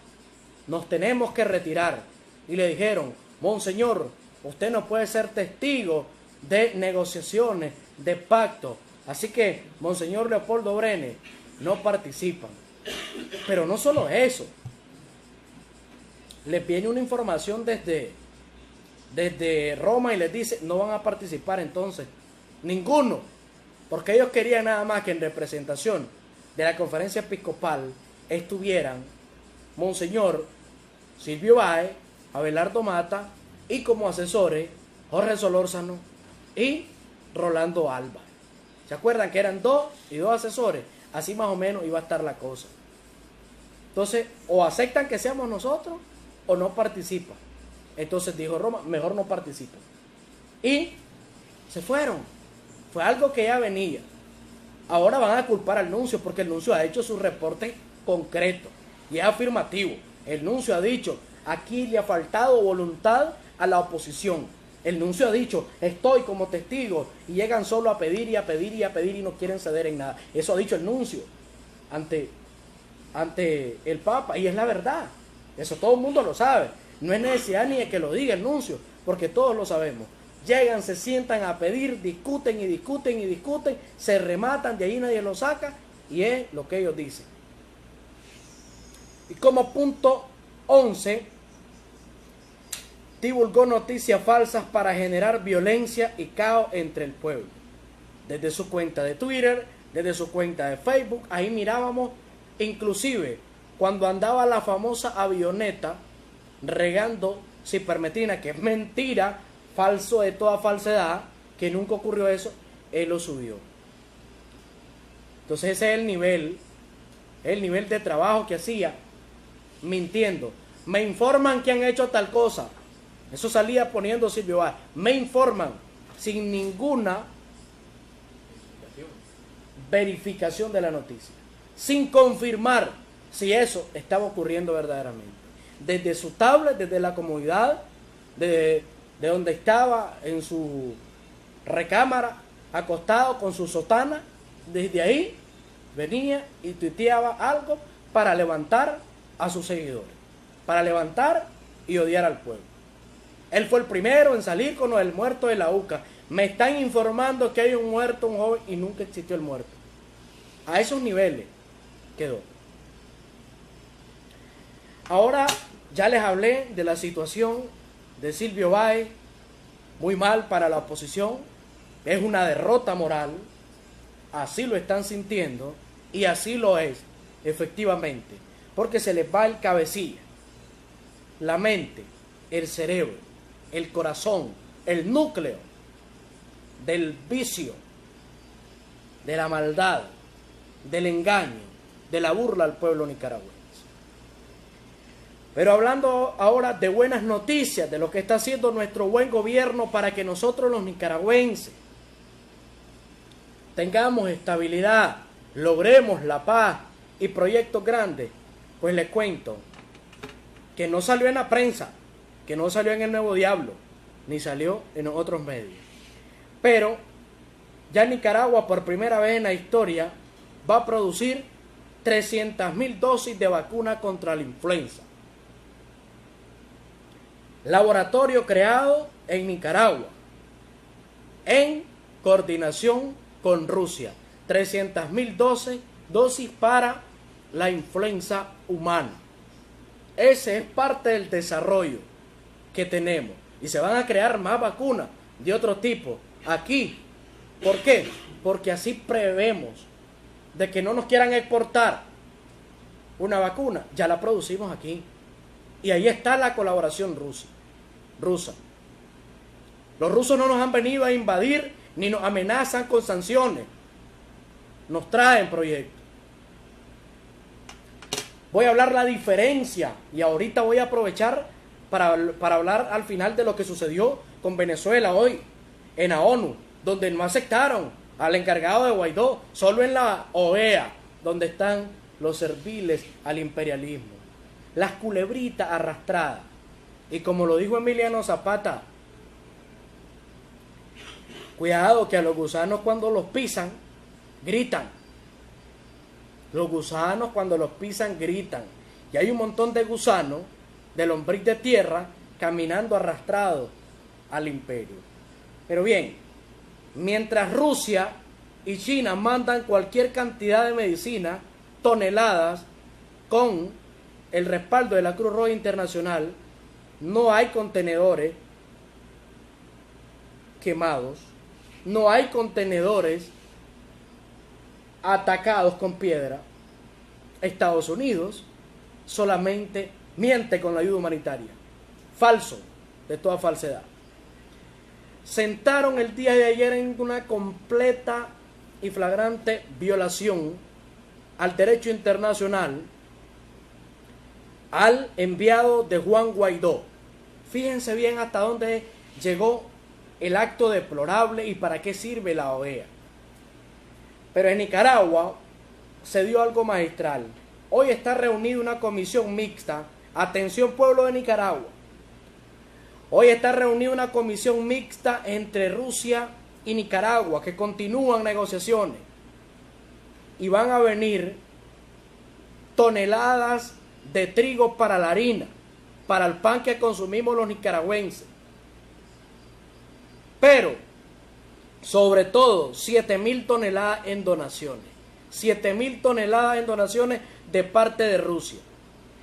nos tenemos que retirar. Y le dijeron: monseñor, usted no puede ser testigo de negociaciones, de pacto, así que monseñor Leopoldo Brenes no participan. Pero no solo eso, les viene una información desde Roma y les dice: no van a participar entonces ninguno, porque ellos querían nada más que en representación de la conferencia episcopal estuvieran monseñor Silvio Báez, Abelardo Mata y como asesores Jorge Solórzano y Rolando Álvarez. ¿Se acuerdan que eran 2 y 2 asesores? Así más o menos iba a estar la cosa. Entonces, o aceptan que seamos nosotros o no participan. Entonces dijo Roma, mejor no participen. Y se fueron. Fue algo que ya venía. Ahora van a culpar al nuncio porque el nuncio ha hecho su reporte concreto y es afirmativo. El nuncio ha dicho, aquí le ha faltado voluntad a la oposición. El nuncio ha dicho, estoy como testigo, y llegan solo a pedir y a pedir y a pedir y no quieren ceder en nada. Eso ha dicho el nuncio ante el Papa, y es la verdad. Eso todo el mundo lo sabe. No es necesidad ni de que lo diga el nuncio, porque todos lo sabemos. Llegan, se sientan a pedir, discuten y discuten y discuten, se rematan, de ahí nadie lo saca, y es lo que ellos dicen. Y como punto 11, divulgó noticias falsas para generar violencia y caos entre el pueblo. Desde su cuenta de Twitter, desde su cuenta de Facebook, ahí mirábamos, inclusive cuando andaba la famosa avioneta regando cipermetrina, que es mentira, falso de toda falsedad, que nunca ocurrió eso, él lo subió. Entonces ese es el nivel de trabajo que hacía, mintiendo. Me informan que han hecho tal cosa. Eso salía poniendo Silvio Báez. Me informan sin ninguna verificación de la noticia, sin confirmar si eso estaba ocurriendo verdaderamente. Desde su tablet, desde la comodidad, de donde estaba en su recámara, acostado con su sotana, desde ahí venía y tuiteaba algo para levantar a sus seguidores, para levantar y odiar al pueblo. Él fue el primero en salir con el muerto de la UCA. Me están informando que hay un muerto, un joven, y nunca existió el muerto. A esos niveles quedó. Ahora ya les hablé de la situación de Silvio Báez, muy mal para la oposición, es una derrota moral, así lo están sintiendo, y así lo es, efectivamente, porque se les va el cabecilla, la mente, el cerebro, el corazón, el núcleo del vicio, de la maldad, del engaño, de la burla al pueblo nicaragüense. Pero hablando ahora de buenas noticias, de lo que está haciendo nuestro buen gobierno para que nosotros los nicaragüenses tengamos estabilidad, logremos la paz y proyectos grandes, pues les cuento que no salió en la prensa, que no salió en el Nuevo Diablo, ni salió en otros medios. Pero ya Nicaragua por primera vez en la historia va a producir 300.000 dosis de vacuna contra la influenza. Laboratorio creado en Nicaragua, en coordinación con Rusia. 300.000 dosis para la influenza humana. Ese es parte del desarrollo que tenemos. Y se van a crear más vacunas de otro tipo aquí. ¿Por qué? Porque así prevemos de que no nos quieran exportar una vacuna. Ya la producimos aquí. Y ahí está la colaboración rusa. Los rusos no nos han venido a invadir ni nos amenazan con sanciones. Nos traen proyectos. Voy a hablar la diferencia y ahorita voy a aprovechar para hablar al final de lo que sucedió con Venezuela hoy en la ONU, donde no aceptaron al encargado de Guaidó, solo en la OEA, donde están los serviles al imperialismo, las culebritas arrastradas. Y como lo dijo Emiliano Zapata, cuidado que a los gusanos cuando los pisan, gritan. Los gusanos cuando los pisan, gritan. Y hay un montón de gusanos, de lombriz de tierra, caminando arrastrados al imperio. Pero bien, mientras Rusia y China mandan cualquier cantidad de medicina, toneladas, con el respaldo de la Cruz Roja Internacional, no hay contenedores quemados, no hay contenedores atacados con piedra. Estados Unidos solamente miente con la ayuda humanitaria. Falso, de toda falsedad. Sentaron el día de ayer en una completa y flagrante violación al derecho internacional al enviado de Juan Guaidó. Fíjense bien hasta dónde llegó el acto deplorable y para qué sirve la OEA. Pero en Nicaragua se dio algo magistral. Hoy está reunida una comisión mixta. Atención, pueblo de Nicaragua. Hoy está reunida una comisión mixta entre Rusia y Nicaragua, que continúan negociaciones. Y van a venir toneladas de trigo para la harina, para el pan que consumimos los nicaragüenses. Pero, sobre todo, 7.000 toneladas en donaciones. 7.000 toneladas en donaciones de parte de Rusia.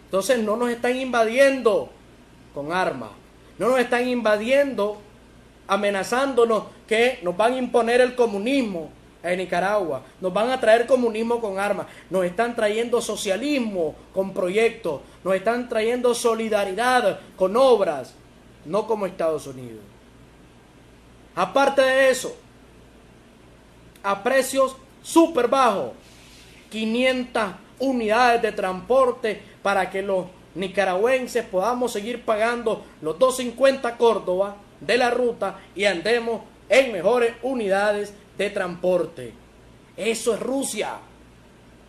Entonces no nos están invadiendo con armas. No nos están invadiendo amenazándonos que nos van a imponer el comunismo en Nicaragua. Nos van a traer comunismo con armas. Nos están trayendo socialismo con proyectos. Nos están trayendo solidaridad con obras. No como Estados Unidos. Aparte de eso, a precios súper bajos, 500 unidades de transporte para que los nicaragüenses podamos seguir pagando los 2.50 Córdoba de la ruta y andemos en mejores unidades de transporte. Eso es Rusia.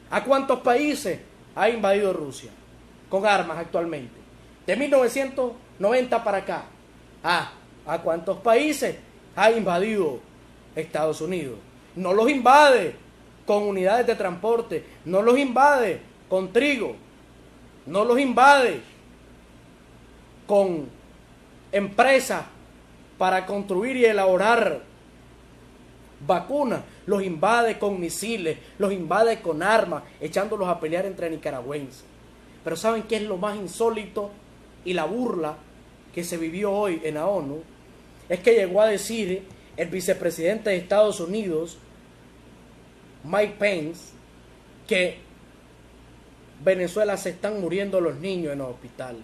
¿A cuántos países ha invadido Rusia con armas actualmente? De 1990 para acá. ¿A cuántos países ha invadido Estados Unidos? No los invade con unidades de transporte, no los invade con trigo, no los invade con empresas para construir y elaborar vacunas, los invade con misiles, los invade con armas, echándolos a pelear entre nicaragüenses. Pero ¿saben qué es lo más insólito y la burla que se vivió hoy en la ONU? Es que llegó a decir el vicepresidente de Estados Unidos, Mike Pence, que Venezuela se están muriendo los niños en los hospitales,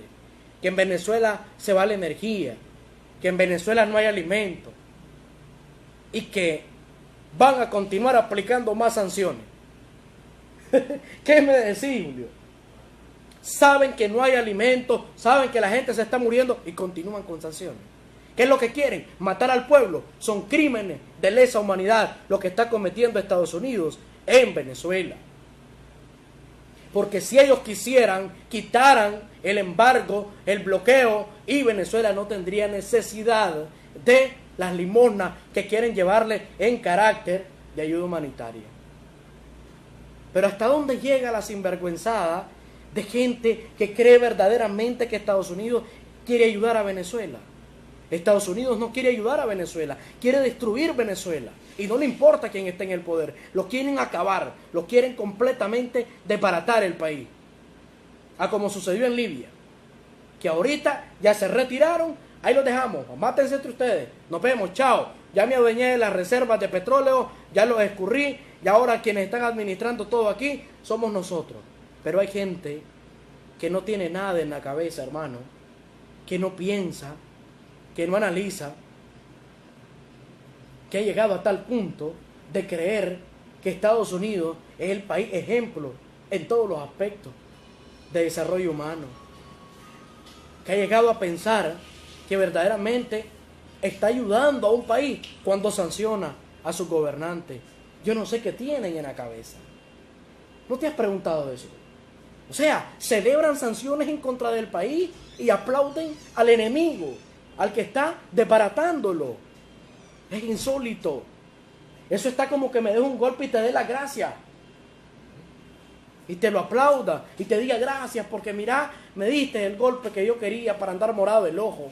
que en Venezuela se va la energía, que en Venezuela no hay alimento y que van a continuar aplicando más sanciones. ¿Qué me decís, Julio? Saben que no hay alimento, saben que la gente se está muriendo y continúan con sanciones. ¿Qué es lo que quieren? Matar al pueblo. Son crímenes de lesa humanidad lo que está cometiendo Estados Unidos en Venezuela. Porque si ellos quisieran, quitaran el embargo, el bloqueo, y Venezuela no tendría necesidad de las limosnas que quieren llevarle en carácter de ayuda humanitaria. Pero ¿hasta dónde llega la sinvergüenzada de gente que cree verdaderamente que Estados Unidos quiere ayudar a Venezuela? Estados Unidos no quiere ayudar a Venezuela, quiere destruir Venezuela. Y no le importa quién esté en el poder, lo quieren acabar, lo quieren completamente desbaratar el país. Como sucedió en Libia, que ahorita ya se retiraron, ahí los dejamos, mátense entre ustedes, nos vemos, chao. Ya me adueñé de las reservas de petróleo, ya los escurrí, y ahora quienes están administrando todo aquí somos nosotros. Pero hay gente que no tiene nada en la cabeza, hermano, que no piensa, que no analiza, que ha llegado a tal punto de creer que Estados Unidos es el país ejemplo en todos los aspectos de desarrollo humano, que ha llegado a pensar que verdaderamente está ayudando a un país cuando sanciona a sus gobernantes. Yo no sé qué tienen en la cabeza. ¿No te has preguntado eso? O sea, celebran sanciones en contra del país y aplauden al enemigo, al que está desbaratándolo. Es insólito. Eso está como que me dé un golpe y te dé la gracia. Y te lo aplauda y te diga gracias porque mira, me diste el golpe que yo quería para andar morado el ojo.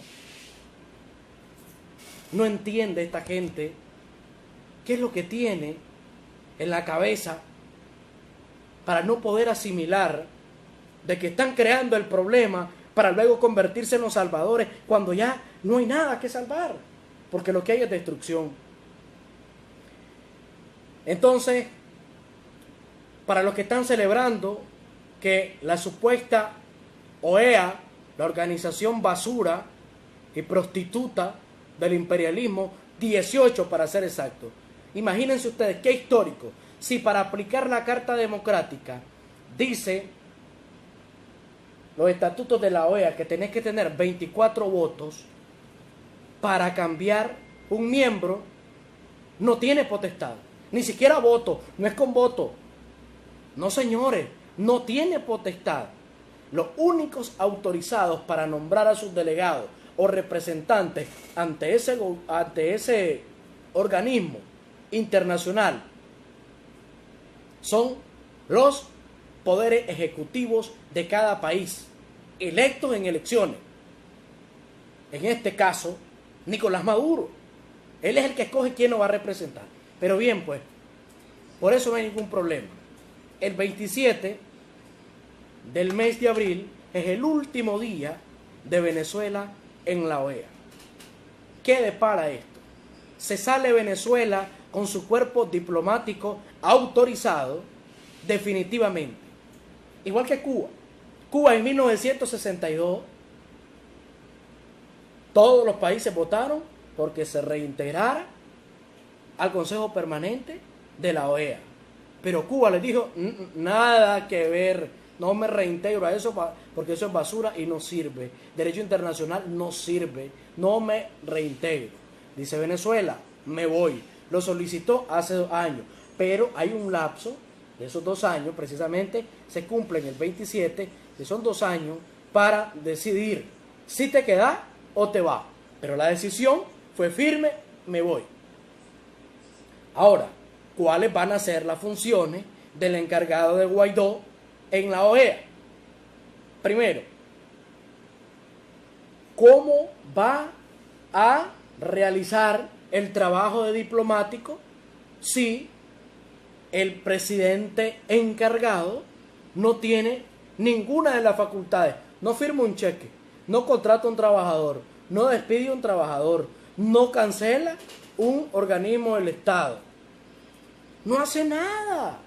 No entiende esta gente qué es lo que tiene en la cabeza para no poder asimilar de que están creando el problema para luego convertirse en los salvadores cuando ya no hay nada que salvar, porque lo que hay es destrucción. Entonces, para los que están celebrando que la supuesta OEA, la organización basura y prostituta del imperialismo, 18 para ser exacto, imagínense ustedes qué histórico, si para aplicar la Carta Democrática dice los estatutos de la OEA que tenés que tener 24 votos para cambiar un miembro, no tiene potestad, ni siquiera voto, no es con voto. No, señores, no tiene potestad. Los únicos autorizados para nombrar a sus delegados o representantes ante ese organismo internacional son los poderes ejecutivos de cada país, electos en elecciones. En este caso, Nicolás Maduro. Él es el que escoge quién lo va a representar. Pero bien, pues, por eso no hay ningún problema. El 27 del mes de abril es el último día de Venezuela en la OEA. ¿Qué depara esto? Se sale Venezuela con su cuerpo diplomático autorizado definitivamente. Igual que Cuba. Cuba en 1962, todos los países votaron porque se reintegrara al Consejo Permanente de la OEA. Pero Cuba les dijo, nada que ver, no me reintegro a eso porque eso es basura y no sirve. Derecho internacional no sirve, no me reintegro. Dice Venezuela, me voy. Lo solicitó hace 2 años, pero hay un lapso de esos 2 años, precisamente se cumplen el 27, que son 2 años para decidir si te quedas o te vas. Pero la decisión fue firme, me voy. Ahora, ¿cuáles van a ser las funciones del encargado de Guaidó en la OEA? Primero, ¿cómo va a realizar el trabajo de diplomático si el presidente encargado no tiene ninguna de las facultades? No firma un cheque, no contrata a un trabajador, no despide a un trabajador, no cancela un organismo del Estado. No hace nada.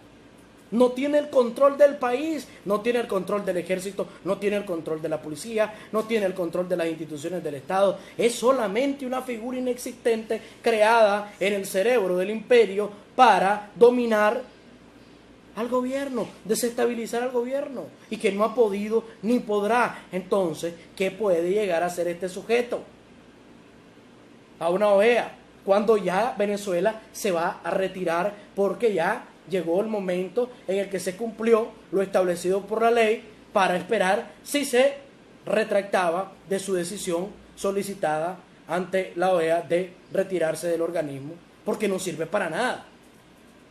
No tiene el control del país, no tiene el control del ejército, no tiene el control de la policía, no tiene el control de las instituciones del Estado. Es solamente una figura inexistente creada en el cerebro del imperio para dominar al gobierno, desestabilizar al gobierno, y que no ha podido ni podrá. Entonces, ¿qué puede llegar a ser este sujeto? A una OEA, cuando ya Venezuela se va a retirar porque ya llegó el momento en el que se cumplió lo establecido por la ley para esperar si se retractaba de su decisión solicitada ante la OEA de retirarse del organismo, porque no sirve para nada.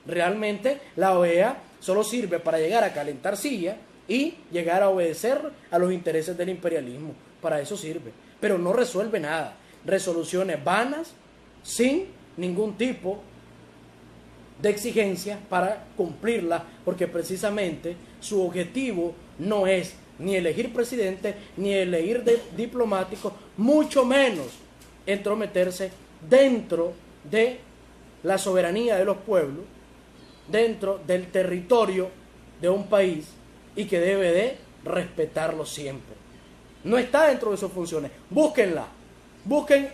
Realmente la OEA solo sirve para llegar a calentar silla y llegar a obedecer a los intereses del imperialismo. Para eso sirve, pero no resuelve nada. Resoluciones vanas, sin ningún tipo de exigencia para cumplirla, porque precisamente su objetivo no es ni elegir presidente, ni elegir diplomáticos, mucho menos entrometerse dentro de la soberanía de los pueblos, dentro del territorio de un país, y que debe de respetarlo siempre. No está dentro de sus funciones. Búsquenla. Busquen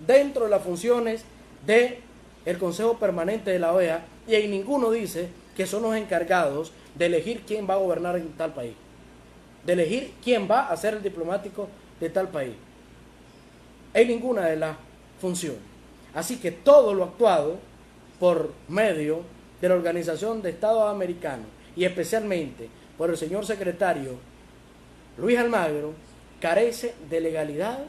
dentro de las funciones del Consejo Permanente de la OEA, y en ninguno dice que son los encargados de elegir quién va a gobernar en tal país, de elegir quién va a ser el diplomático de tal país. En ninguna de las funciones. Así que todo lo actuado por medio de la Organización de Estados Americanos, y especialmente por el señor secretario Luis Almagro, carece de legalidad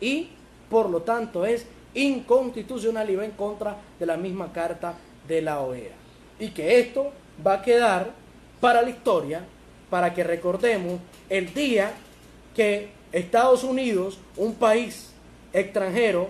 y por lo tanto es inconstitucional y va en contra de la misma carta de la OEA. Y que esto va a quedar para la historia, para que recordemos el día que Estados Unidos, un país extranjero,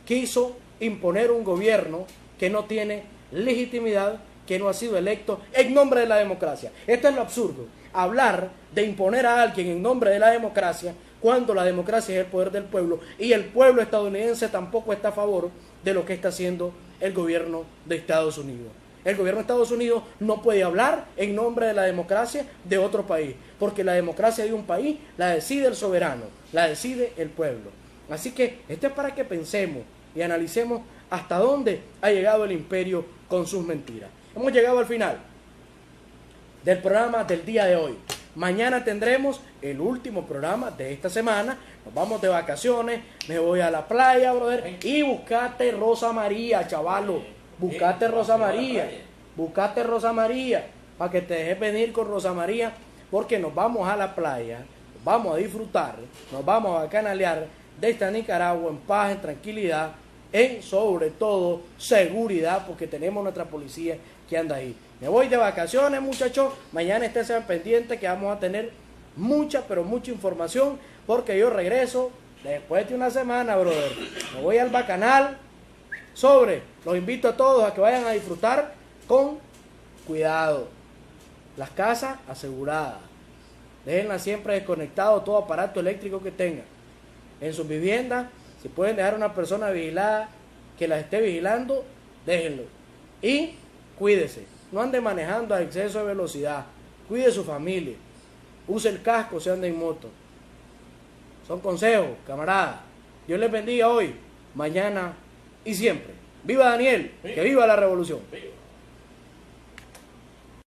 quiso imponer un gobierno que no tiene legitimidad, que no ha sido electo en nombre de la democracia. Esto es lo absurdo, hablar de imponer a alguien en nombre de la democracia, cuando la democracia es el poder del pueblo, y el pueblo estadounidense tampoco está a favor de lo que está haciendo el gobierno de Estados Unidos. El gobierno de Estados Unidos no puede hablar en nombre de la democracia de otro país, porque la democracia de un país la decide el soberano, la decide el pueblo. Así que esto es para que pensemos y analicemos hasta dónde ha llegado el imperio con sus mentiras. Hemos llegado al final del programa del día de hoy. Mañana tendremos el último programa de esta semana. Nos vamos de vacaciones, me voy a la playa, brother. Y buscate Rosa María, chavalo. Buscate Rosa María. Buscate Rosa María. Para que te dejes venir con Rosa María. Porque nos vamos a la playa, nos vamos a disfrutar, nos vamos a canalear de esta Nicaragua en paz, en tranquilidad, en sobre todo seguridad, porque tenemos nuestra policía que anda ahí. Me voy de vacaciones, muchachos. Mañana estén pendientes que vamos a tener mucha, pero mucha información, porque yo regreso después de una semana, brother. Me voy al Bacanal. Los invito a todos a que vayan a disfrutar con cuidado. Las casas aseguradas. Déjenlas siempre desconectado todo aparato eléctrico que tengan. En sus viviendas, si pueden dejar a una persona vigilada que las esté vigilando, déjenlo. Y cuídese. No ande manejando a exceso de velocidad. Cuide su familia. Use el casco si anda en moto. Son consejos, camaradas. Dios les bendiga hoy, mañana y siempre. ¡Viva Daniel! ¡Que viva la revolución!